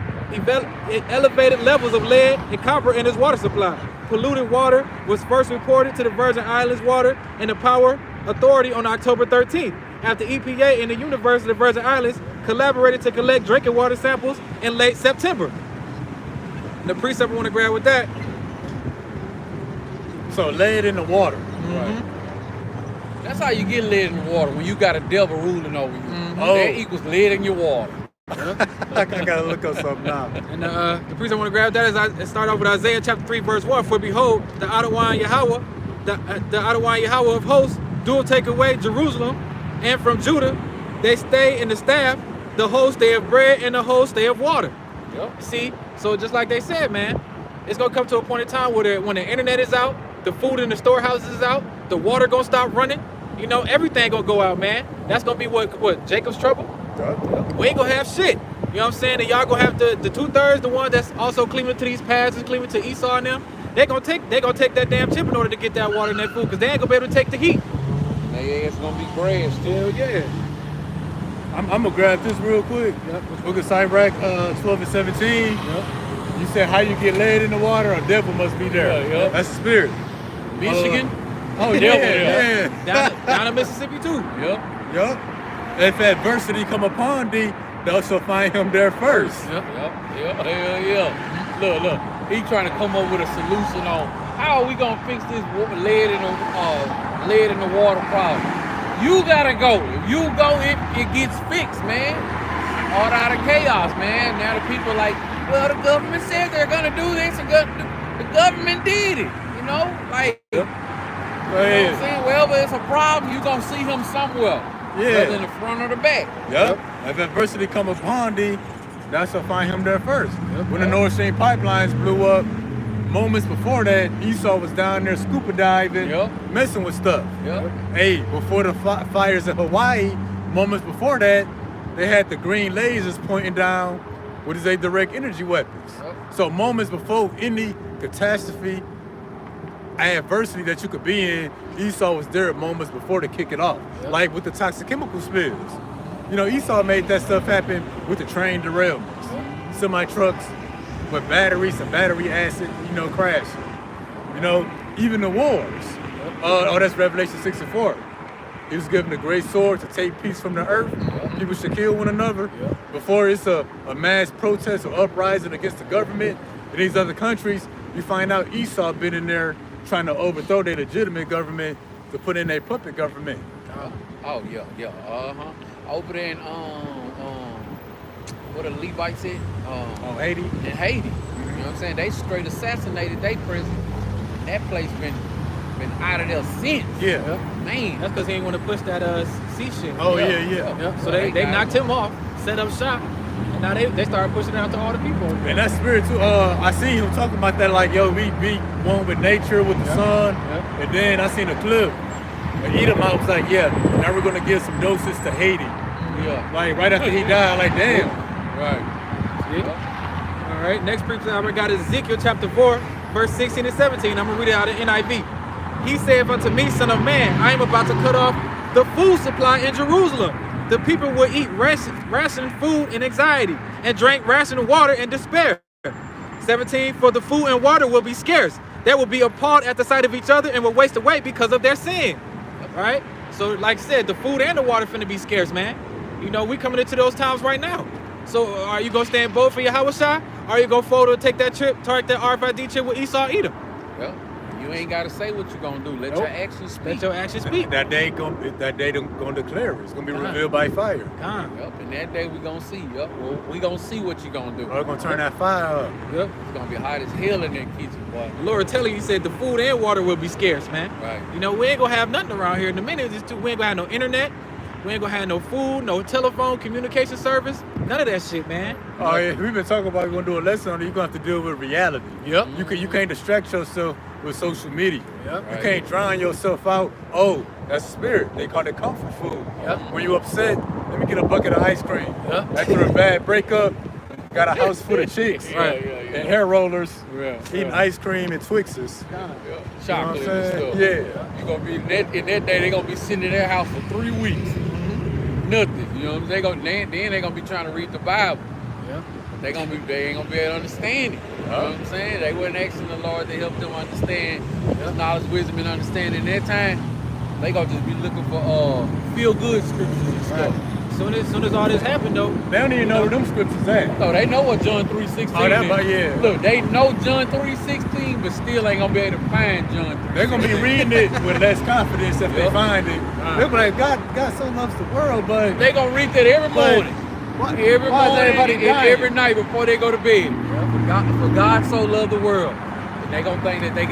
elevated levels of lead and copper in its water supply. Polluted water was first reported to the Virgin Islands Water and the Power Authority on October 13th, after EPA and the University of the Virgin Islands collaborated to collect drinking water samples in late September. The precept want to grab with that. So lay it in the water. Right. That's how you get lead in the water, when you got a devil ruling over you. Oh. That equals lead in your water. I gotta look up something now. And the precept want to grab that is I start off with Isaiah chapter 3 verse 1. For behold, the Adonai Yahweh, the Adonai Yahweh of hosts, do take away Jerusalem, and from Judah they stay in the staff, the host they have bread, and the host they have water. Yep. See, so just like they said, man, it's gonna come to a point in time where when the internet is out, the food in the storehouses is out, the water gonna stop running, you know, everything gonna go out, man. That's gonna be what Jacob's trouble. We ain't gonna have shit. You know what I'm saying? And y'all gonna have the 2/3, the one that's also cleaving to these paths and cleaving to Esau and them. They gonna take that damn chip in order to get that water and that food, because they ain't gonna be able to take the heat. It's gonna be bread still. Hell yeah. I'm gonna grab this real quick. Yep. Book of Sirach 12 and 17. Yep. You said how you get lead in the water, a devil must be there. Yeah, yeah. That's the spirit. Michigan. Oh Devil, yeah, yeah. Down in Mississippi too. Yep. Yup. If adversity come upon thee, thou shalt find him there first. Yep. Hell yeah. Look. He trying to come up with a solution on how are we gonna fix this lead in the water problem. You gotta go. If you go, it gets fixed, man. All out of chaos, man. Now the people like, well, the government says they're gonna do this, and the government did it. You know, like, you know what I'm saying? Well, but it's a problem. You gonna see him somewhere, whether in the front or the back. Yep. If adversity come upon thee, thou shalt find him there first. When the North Stream pipelines blew up, moments before that, Esau was down there scuba diving, messing with stuff. Yep. Hey, before the fires in Hawaii, moments before that, they had the green lasers pointing down what is a direct energy weapons. Yep. So moments before any catastrophe, adversity that you could be in, Esau was there at moments before to kick it off. Yep. Like with the toxic chemical spills. You know, Esau made that stuff happen with the train derailments, semi-trucks with batteries and battery acid, you know, crashing. You know, even the wars. That's Revelation 64. He was given a great sword to take peace from the earth. People should kill one another. Before it's a mass protest or uprising against the government in these other countries, you find out Esau been in there trying to overthrow their legitimate government to put in a puppet government. Oh yeah. Over there in what the Levites said? Haiti. In Haiti. You know what I'm saying? They straight assassinated their president. That place been out of there since. Yeah. Man. That's because he ain't want to push that sea shit. Oh yeah. Yep. So they knocked him off, set up shop, and now they started pushing it out to all the people. And that spirit too, I seen him talking about that, like, yo, we be one with nature, with the sun. And then I seen a clip. And Edomite was like, yeah, now we're gonna give some doses to Haiti. Yeah. Like right after he died, like damn. Right. All right, next precept I got is Ezekiel chapter 4, verse 16 and 17. I'm gonna read it out of NIV. he said unto me, son of man, I am about to cut off the food supply in Jerusalem. The people will eat ration food in anxiety and drink rationed water in despair. 17, for the food and water will be scarce. They will be appalled at the sight of each other and will waste away because of their sin. Right? So like I said, the food and the water finna be scarce, man. You know, we coming into those times right now. So are you gonna stand bold for Yahweh Shai? Or are you gonna fold or take that trip, target that RFID chip with Esau Edom? Well, you ain't gotta say what you're gonna do. Let your actions speak. Let your actions speak. That day gonna declare it. It's gonna be revealed by fire. Yep, and that day we gonna see. Yep, well, we gonna see what you gonna do. We're gonna turn that fire up. Yep. It's gonna be hot as hell in that kitchen, boy. Lord telling you, he said the food and water will be scarce, man. Right. You know, we ain't gonna have nothing around here in a minute. We ain't gonna have no internet. We ain't gonna have no food, no telephone, communication service. None of that shit, man. Oh yeah, we've been talking about we're gonna do a lesson on it. You're gonna have to deal with reality. Yep. You can't distract yourself with social media. Yep. You can't drown yourself out. Oh, that's spirit. They call it comfort food. Yep. When you upset, let me get a bucket of ice cream. Yep. After a bad breakup, got a house full of chicks Right. and hair rollers, Yeah. eating ice cream and Twixes. Chocolate You know what I'm and saying? stuff. Yeah. You gonna be in that day. They gonna be sitting in their house for 3 weeks. Nothing. You know what I'm saying? Then they gonna be trying to read the Bible. Yeah. They ain't gonna be able to understand it. You know what I'm saying? They wasn't asking the Lord to help them understand His knowledge, wisdom, and understanding. That time, they gonna just be looking for feel good scriptures and stuff. Soon as all this happened though, They don't even know where them scriptures at. No, they know what John 3:16 Oh, that is. about- yeah. Look, they know John 3:16, but still ain't gonna be able to find John 3:16. They're gonna be reading it with less confidence if they Yep. find it. They'll be like, God so loves the world, but They gonna read that every morning. Every why is morning everybody and dying? every night before they go to bed. For God so loved the world. And they gonna think that they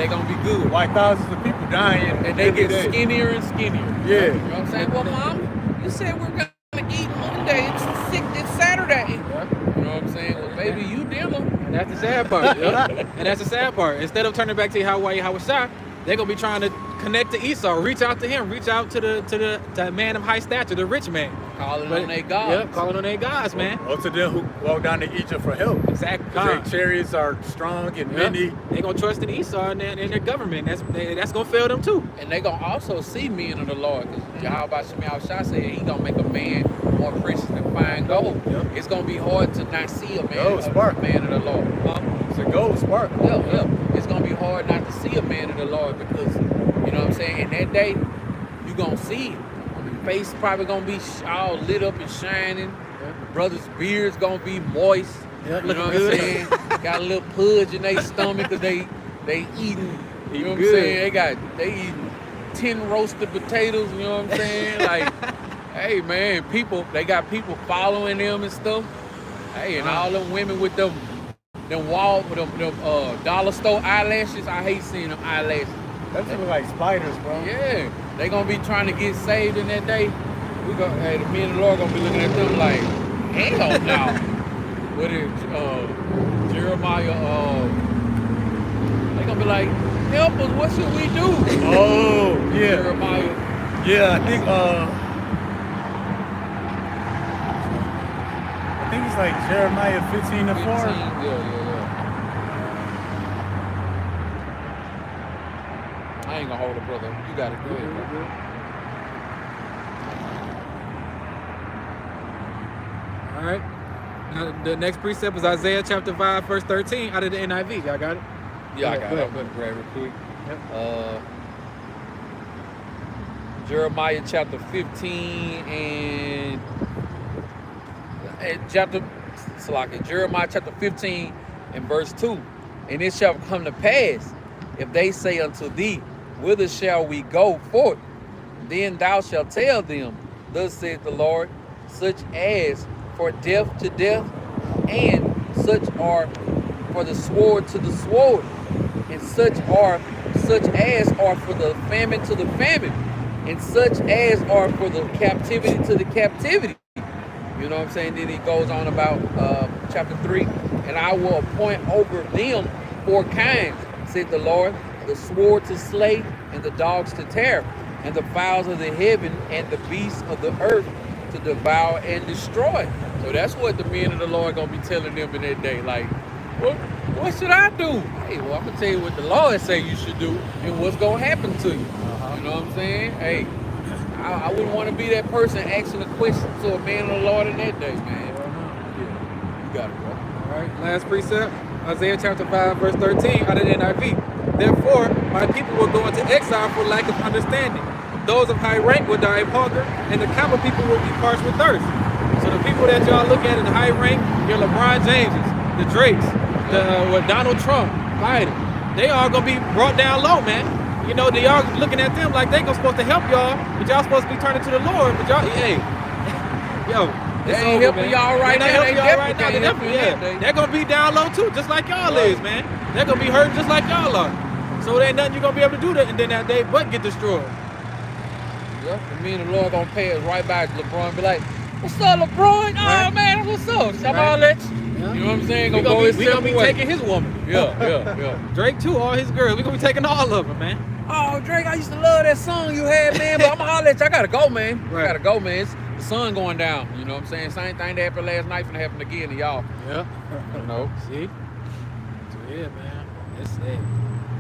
gonna be good. Why thousands of people dying And they every get day. skinnier and skinnier. Yeah. You know what I'm saying? Well, Mom, you said we're gonna eat Monday. It's Saturday. You know what I'm saying? Well, baby, you dinner. and that's the sad part. And that's the sad part. Instead of turning back to Yahweh Shai, they're gonna be trying to connect to Esau, reach out to him, reach out to the man of high stature, the rich man. Calling on their God. Yep, calling on their gods, man. Or to them who walk down to Egypt for help. Exactly. Their chariots are strong and many. They gonna trust in Esau and their government. That's gonna fail them too. And they gonna also see men of the Lord, because Yahweh Shai said he gonna make a man more precious than fine gold. Yep. It's gonna be hard to not see a man, Gold spark. a man of the Lord. It's a gold spark. Yeah. It's gonna be hard not to see a man of the Lord, because you know what I'm saying. In that day, you gonna see it. Your face probably gonna be all lit up and shining. Brother's beard's gonna be moist. Yeah, You know what I'm looking good. saying? Got a little pudge in their stomach because they eating. You know what I'm good. saying? They eating 10 roasted potatoes. You know what I'm saying? Like, hey man, they got people following them and stuff. Hey, and all them women with them dollar store eyelashes. I hate seeing them eyelashes. That's look like spiders, bro. Yeah, they gonna be trying to get saved in that day. Me and the Lord gonna be looking at them like, hell no. What is Jeremiah? They gonna be like, help us. What should we do? Oh, yeah. Jeremiah. Yeah, I think it's like Jeremiah 15:4. 15, yeah. I ain't gonna hold it, brother. You got it. Go ahead, bro. All right. Now, the next precept is Isaiah chapter 5, verse 13 out of the NIV. Y'all got it? Yeah, I Go got ahead. it. I'm gonna grab it quick. Yep. Jeremiah chapter 15 and Jeremiah chapter 15 and verse 2. And it shall come to pass, if they say unto thee, whither shall we go forth? Then thou shalt tell them, thus saith the Lord, such as for death to death, and such are for the sword to the sword, and such as are for the famine to the famine, and such as are for the captivity to the captivity. You know what I'm saying? Then he goes on about chapter 3, and I will appoint over them 4 kinds, said the Lord, the sword to slay, and the dogs to tear, and the fowls of the heaven, and the beasts of the earth to devour and destroy. So that's what the men of the Lord gonna be telling them in that day. Like, what should I do? Hey, well, I'm gonna tell you what the Lord say you should do and what's gonna happen to you. You know what I'm saying? Hey, I wouldn't want to be that person asking a question to a man of the Lord in that day, man. Yeah, you got it, bro. All right, last precept, Isaiah chapter 5, verse 13, out of the NIV. Therefore, my people will go into exile for lack of understanding. Those of high rank will die of hunger, and the common people will be parched with thirst. So the people that y'all look at in the high rank, your LeBron Jameses, the Drakes, what Donald Trump, Biden, they all gonna be brought down low, man. You know, they y'all looking at them like they supposed to help y'all, but y'all supposed to be turning to the Lord. But y'all, hey, yo, They ain't helping y'all right now. They definitely can't help you yeah. now. They're gonna be down low too, just like y'all is, man. They're gonna be hurting just like y'all are. So there ain't nothing you're gonna be able to do that and then that day but get destroyed. Yep, and me and the Lord gonna pay us right back. LeBron be like, "What's up, LeBron? Right. Oh man, what's up? Some all that." You know what I'm saying? We Gonna go his gonna be separate way. taking his woman. Yeah. Drake too, all his girls. We gonna be taking all of them, man. Oh, Drake, I used to love that song you had, man. But I'm gonna holler at you. I gotta go, man. Right. I gotta go, man. It's the sun going down. You know what I'm saying? Same thing that happened last night finna happen again to y'all. Yeah. You know. See? So yeah, man. That's it.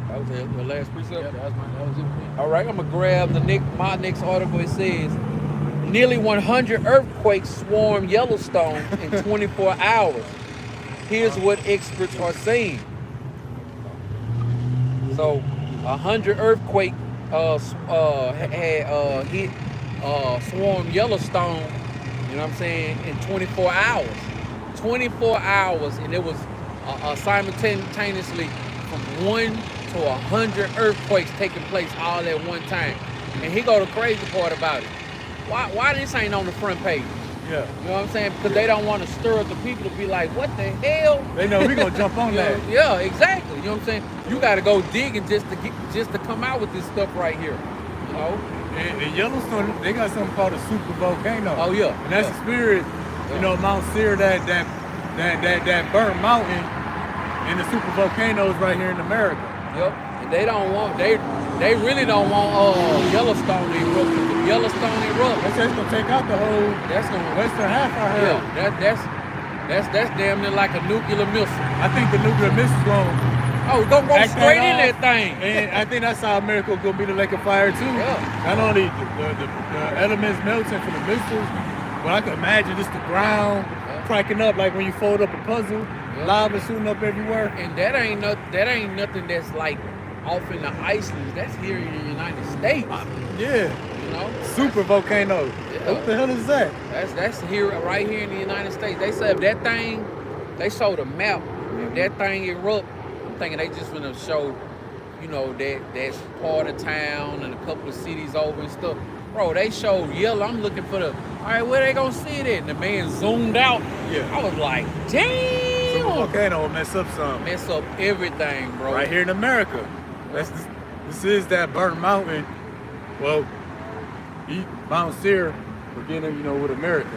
That was it. The last precept. Yeah, that was it for me. All right, I'm gonna grab my next article. It says, nearly 100 earthquakes swarm Yellowstone in 24 hours. Here's what experts are saying. So, 100 earthquake had hit swarm Yellowstone. You know what I'm saying? In 24 hours. 24 hours, and it was simultaneously from 1 to 100 earthquakes taking place all at one time. And here go the crazy part about it. Why this ain't on the front page? Yeah. You know what I'm saying? Because they don't want to stir up the people to be like, what the hell? They know we gonna jump on You know, that. yeah, exactly. You know what I'm saying? You got to go digging just to come out with this stuff right here. You know? And in Yellowstone, they got something called a super volcano. Oh yeah. And that's yeah. the spirit, you know, Mount Seir, that burnt mountain, and the super volcanoes right here in America. Yep. And they don't want they really don't want Yellowstone to erupt. If Yellowstone erupt, That's just gonna take out the whole that's gonna western half. I heard. yeah. That's damn near like a nuclear missile. I think the nuclear missile's gonna Oh, it's gonna go act straight in off, that thing. And I think that's how America gonna be the lake of fire too. Yeah. Not only the elements melting from the missiles, but I can imagine just the ground cracking up like when you fold up a puzzle, lava shooting up everywhere. And that ain't nothing that's like off in the Iceland. That's here in the United States. Yeah. You know? Super volcano. Yeah. What the hell is that? That's here right here in the United States. They said if that thing, they showed a map. If that thing erupt, I'm thinking they just gonna show, you know, that's part of town and a couple of cities over and stuff. Bro, they showed yellow. I'm looking for all right, where they gonna see it at? And the man zoomed out. Yeah. I was like, damn. Super volcano will mess up some. Mess up everything, bro. Right here in America. This is that burnt mountain. Well, Mount Seir, beginning, you know, with America.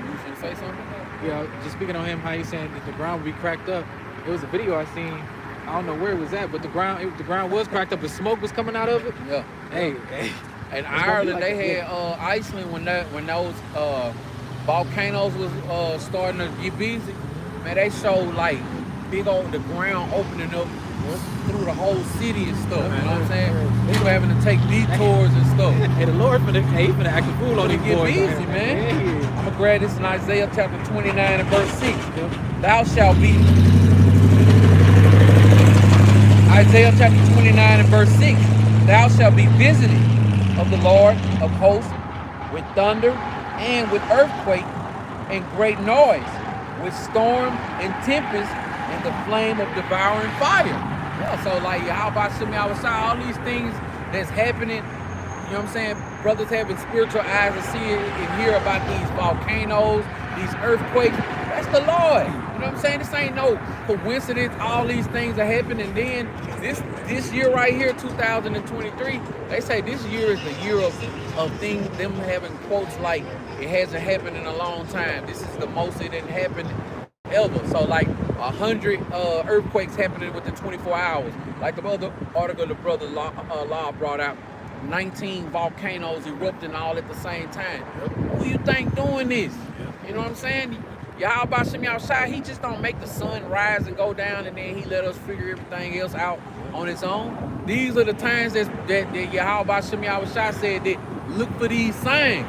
You should say something? Yeah, just speaking on him, how he's saying that the ground will be cracked up. It was a video I seen. I don't know where it was at, but the ground was cracked up. The smoke was coming out of it. Yeah. Hey. In It's gonna be Ireland, like they that. had Iceland when those volcanoes was starting to get busy. Man, they showed like big old the ground opening up through the whole city and stuff. You know what I'm saying? People having to take detours and stuff. Hey, the Lord finna act a fool on They these get boys. busy, man. Yeah, he is. I'm gonna grab this in Isaiah chapter 29 and verse 6. Thou shalt be. Isaiah chapter 29 and verse 6. Thou shalt be visited of the Lord of hosts with thunder and with earthquake and great noise, with storm and tempest and the flame of devouring fire. Yeah, so like how about Shimmy outside, all these things that's happening, you know what I'm saying? Brothers having spiritual eyes to see it and hear about these volcanoes, these earthquakes. That's the Lord. You know what I'm saying? This ain't no coincidence. All these things are happening. And then this year right here, 2023, they say this year is the year of things, them having quotes like it hasn't happened in a long time. This is the most it didn't happen ever. So like 100 earthquakes happening within 24 hours. Like the other article the brother Law brought out, 19 volcanoes erupting all at the same time. Who you think doing this? You know what I'm saying? Yahweh Shem Yahushua, he just don't make the sun rise and go down and then he let us figure everything else out on its own. These are the times that Yahweh Shem Yahushua said that look for these signs.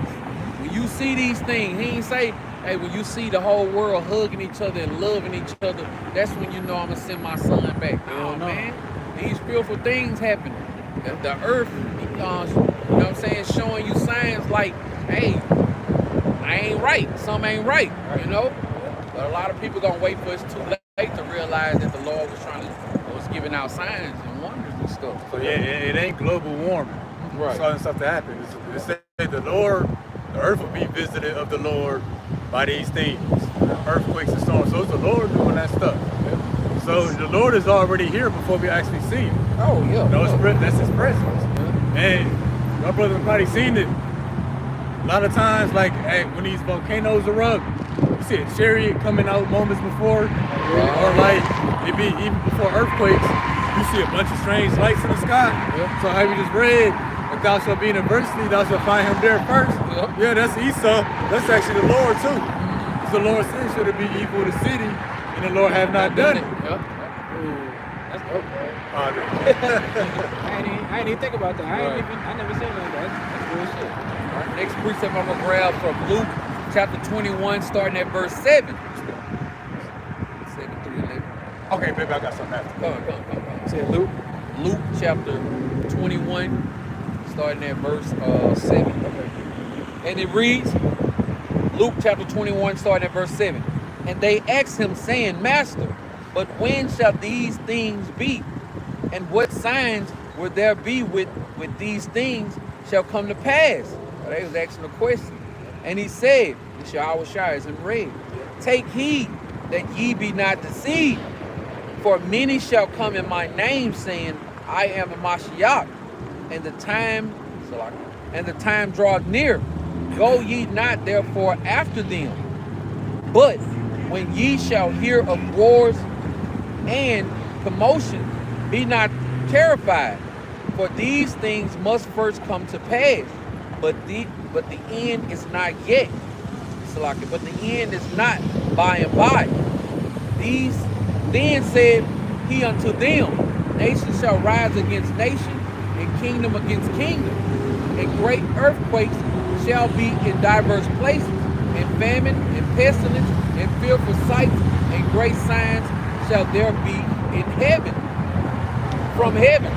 When you see these things, he ain't say, hey, when you see the whole world hugging each other and loving each other, that's when you know I'm going to send my son back. No, man. These fearful things happen. The earth, you know what I'm saying, showing you signs like, hey, I ain't right. Something ain't right, you know? But a lot of people going to wait for it's too late to realize that the Lord was giving out signs and wonders and stuff. So yeah, it ain't global warming. Right. Causing stuff to happen. It said the earth will be visited of the Lord by these things, earthquakes and storms. So it's the Lord doing that stuff. So the Lord is already here before we actually see him. Oh, yeah. That's his presence. And my brother probably seen it. A lot of times, like when these volcanoes erupt, you see a chariot coming out moments before, or like it be even before earthquakes, you see a bunch of strange lights in the sky. So how we just read, if thou shalt be in adversity, thou shalt find him there first. Yeah, that's Esau. That's actually the Lord too. The Lord said, should it be evil in the city, and the Lord have not done it. That's dope. I ain't even think about that. I never seen like that. That's real shit. All right, next precept I'm going to grab from Luke chapter 21, starting at verse 7. 7 through 11. Okay, baby, I got something after. Come. Say Luke chapter 21, starting at verse 7. Okay. And it reads, Luke chapter 21, starting at verse 7. And they asked him, saying, Master, but when shall these things be? And what signs will there be with these things shall come to pass? Well, they was asking a question. And he said, this Yahweh is in red, take heed that ye be not deceived. For many shall come in my name, saying, I am a Mashiach, and the time draweth near. Go ye not therefore after them. But when ye shall hear of wars and commotion, be not terrified, for these things must first come to pass. But the end is not yet. But the end is not by and by. Then said he unto them, nation shall rise against nation, and kingdom against kingdom, and great earthquakes shall be in diverse places, and famine, and pestilence, and fearful sights, and great signs shall there be in heaven, from heaven.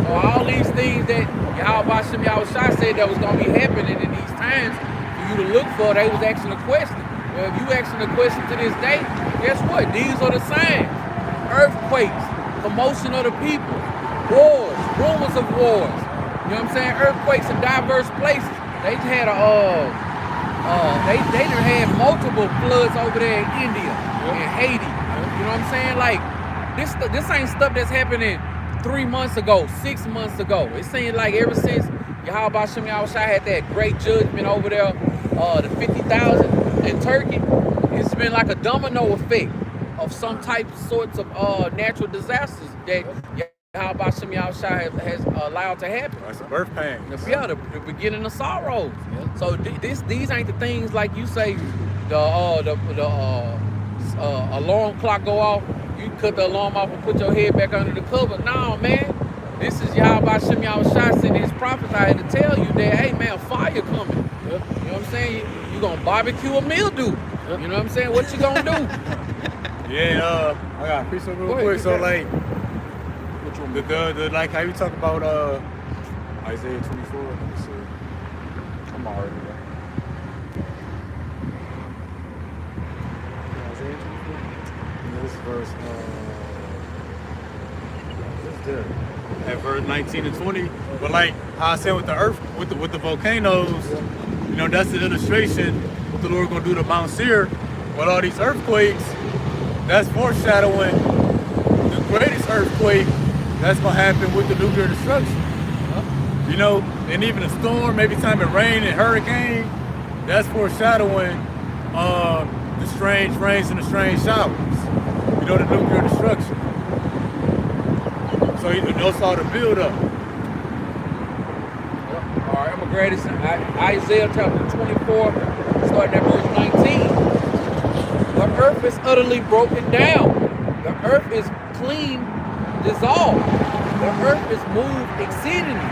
So all these things that Yahweh Shem Yahushua said that was going to be happening in these times for you to look for, they was asking a question. Well, if you asking a question to this day, guess what? These are the signs. Earthquakes, commotion of the people, wars, rumors of wars. You know what I'm saying? Earthquakes in diverse places. They had they done had multiple floods over there in India and Haiti. You know what I'm saying? Like this ain't stuff that's happening 3 months ago, 6 months ago. It seems like ever since Yahweh Shem Yahushua had that great judgment over there, the 50,000 in Turkey, it's been like a domino effect of some sorts of natural disasters that Yahweh Shem Yahushua has allowed to happen. That's a birth pain. Yeah, the beginning of sorrows. Yeah. So these ain't the things like you say. The alarm clock go off. You cut the alarm off and put your head back under the cover. No, man. This is Yahweh Shem Yahushua sending his prophets out here to tell you that, hey, man, fire coming. Yeah. You know what I'm saying? You gonna barbecue a mildew. Yeah. You know what I'm saying? What you gonna do? Yeah, I got a piece of real quick. So like, the like how you talk about Isaiah 24. Let me see. I'm already there. Isaiah 24. This verse. This there. At verse 19 and 20. But like how I said with the earth, with the volcanoes, you know, that's an illustration what the Lord gonna do to Mount Seir with all these earthquakes. That's foreshadowing the greatest earthquake that's gonna happen with the nuclear destruction. You know, and even a storm, maybe time it rain and hurricane, that's foreshadowing the strange rains and the strange showers. You know, the nuclear destruction. So you know, all the build up. All right, I'm gonna grab this. Isaiah chapter 24, starting at verse 19. earth is utterly broken down. The earth is clean, dissolved. The earth is moved exceedingly.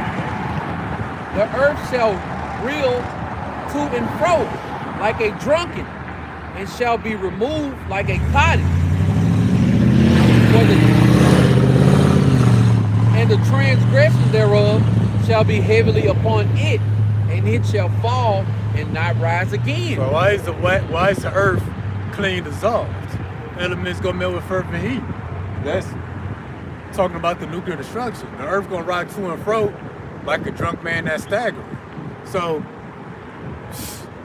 The earth shall reel to and fro like a drunken, and shall be removed like a pottage. And the transgression thereof shall be heavily upon it, and it shall fall and not rise again. So why is the earth clean dissolved? Elements gonna melt with fervent heat. That's talking about the nuclear destruction. The earth gonna rock to and fro like a drunk man that's staggering. So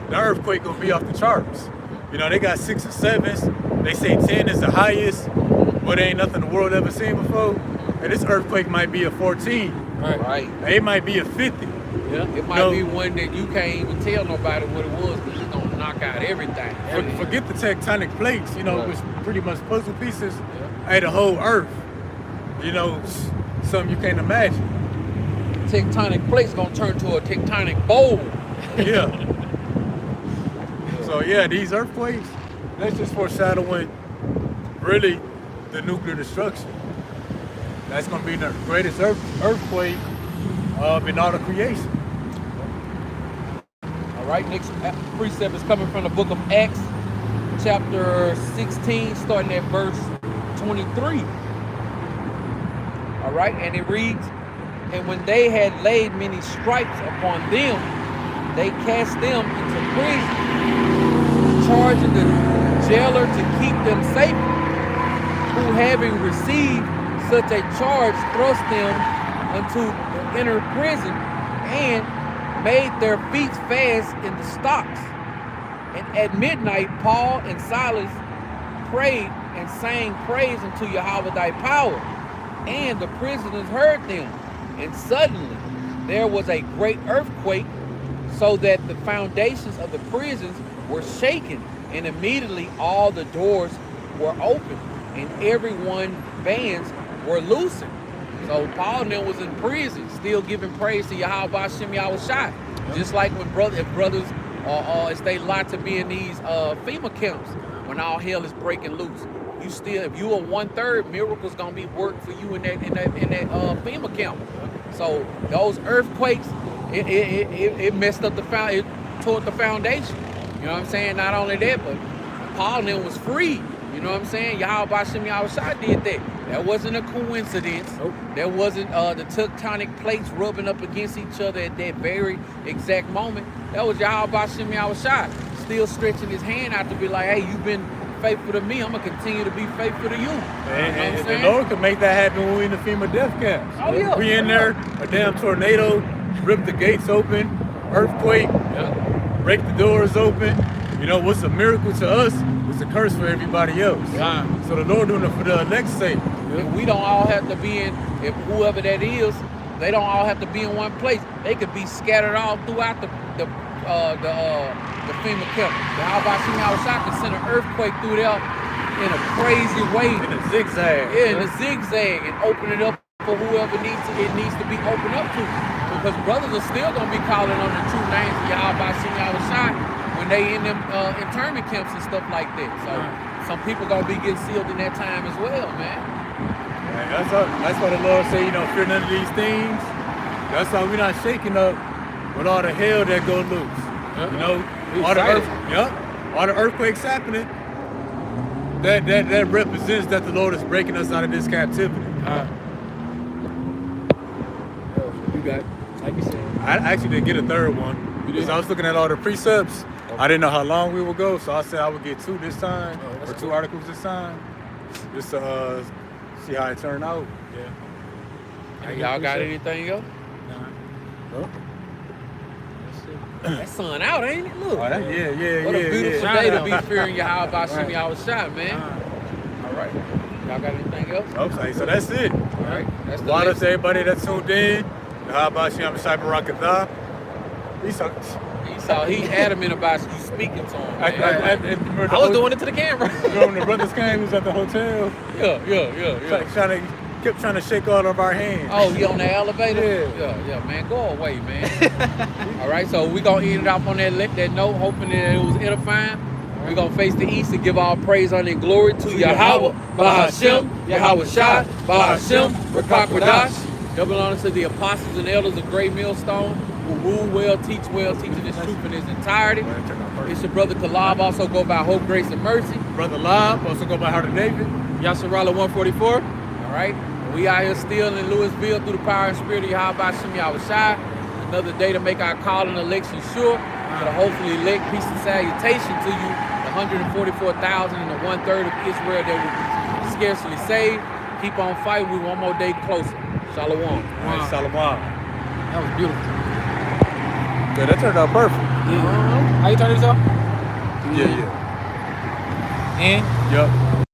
the earthquake gonna be off the charts. You know, they got 6 and 7s. They say 10 is the highest, but ain't nothing the world ever seen before. And this earthquake might be a 14. Right. It might be a 50. Yeah. It might be one that you can't even tell nobody what it was, because it's gonna knock out everything. Forget the tectonic plates, you know, which pretty much puzzle pieces. Yeah. Hey, the whole earth. You know, something you can't imagine. Tectonic plates gonna turn to a tectonic bowl. Yeah. So yeah, these earthquakes, that's just foreshadowing really the nuclear destruction. That's gonna be the greatest earthquake in all of creation. All right, next precept is coming from the book of Acts, chapter 16, starting at verse 23. All right, and it reads, and when they had laid many stripes upon them, they cast them into prison, charging the jailer to keep them safe, who having received such a charge thrust them unto the inner prison and made their feet fast in the stocks. And at midnight Paul and Silas prayed and sang praise unto Yahweh thy power, and the prisoners heard them. And suddenly there was a great earthquake, so that the foundations of the prisons were shaken, and immediately all the doors were open, and everyone's bands were loosened. So Paul and them was in prison, still giving praise to Yahweh Hashem Yahushai. Just like when brothers if they like to be in these FEMA camps, when all hell is breaking loose, you still, if you are 1/3, miracles gonna be worked for you in that FEMA camp. So those earthquakes, it messed up it tore the foundation. You know what I'm saying? Not only that, but Paul and them was free. You know what I'm saying? Yahweh Hashem Yahushai did that. That wasn't a coincidence. Nope. That wasn't the tectonic plates rubbing up against each other at that very exact moment. That was Yahweh Hashem Yahushai still stretching his hand out to be like, hey, you've been faithful to me, I'm gonna continue to be faithful to you. And the Lord can make that happen when we in the FEMA death camps. Oh, yeah. We in there, a damn tornado, rip the gates open, earthquake, break the doors open. You know, what's a miracle to us is a curse for everybody else. Yeah. So the Lord doing it for the elect's sake. And we don't all have to be in, if whoever that is, they don't all have to be in one place. They could be scattered all throughout the FEMA camp. The Al-Bashim Al-Shah can send an earthquake through there in a crazy way. In a zigzag. Yeah, in a zigzag, and open it up for whoever it needs to be opened up to. Because brothers are still gonna be calling on the true names of Al-Bashim Al-Shah when they in them internment camps and stuff like that. So some people gonna be getting sealed in that time as well, man. And that's why the Lord say, you know, fear none of these things. That's why we're not shaking up with all the hell that go loose. You know, all the earthquakes happening. That represents that the Lord is breaking us out of this captivity. You got, like you said. I actually didn't get a third one because I was looking at all the precepts. I didn't know how long we would go, so I said I would get 2 this time, or 2 articles this time, just to see how it turned out. Hey, y'all got anything else? Huh? That sun out, ain't it? Look. Oh, that, yeah. What a beautiful day to be Shout out. fearing Yahweh Bashim Right. Yahushai, man. All right. Y'all got anything else? Okay, so that's it. All right. That's the Water next- to everybody that tuned in. How about you? I'm Cyber Rocketha. Esau, he adamant about you speaking to him, man. I was doing it to the camera. When the brothers came, we was at the hotel. Yeah. Kept trying to shake all of our hands. Oh, he on the elevator? Yeah. Yeah, man. Go away, man. All right, so we gonna end it off on that note, hoping that it was edifying. All We're going to face the east and give all praise, honor, and glory to Yahweh, Bahashem, Yahweh Shai, Bahashem, Rakak Radash. Double honor to the apostles and elders of Great Millstone, who rule well, teaching this truth in its entirety. It's your brother Kalab, also go by Hope, Grace, and Mercy. Brother Lob, also go by Heart of David. Yasharala 144. All right? We out here still in Louisville through the power and spirit of Yahweh Hashem Yahweh Shai. Another day to make our call and election sure. To hopefully elect peace and salutation to you, the 144,000 and the 1/3 of Israel that will be scarcely saved. Keep on fighting. We one more day closer. Shalom. All right, Shalom. That was beautiful. Yeah, that turned out perfect. How you turn this off? Yeah. And Yup.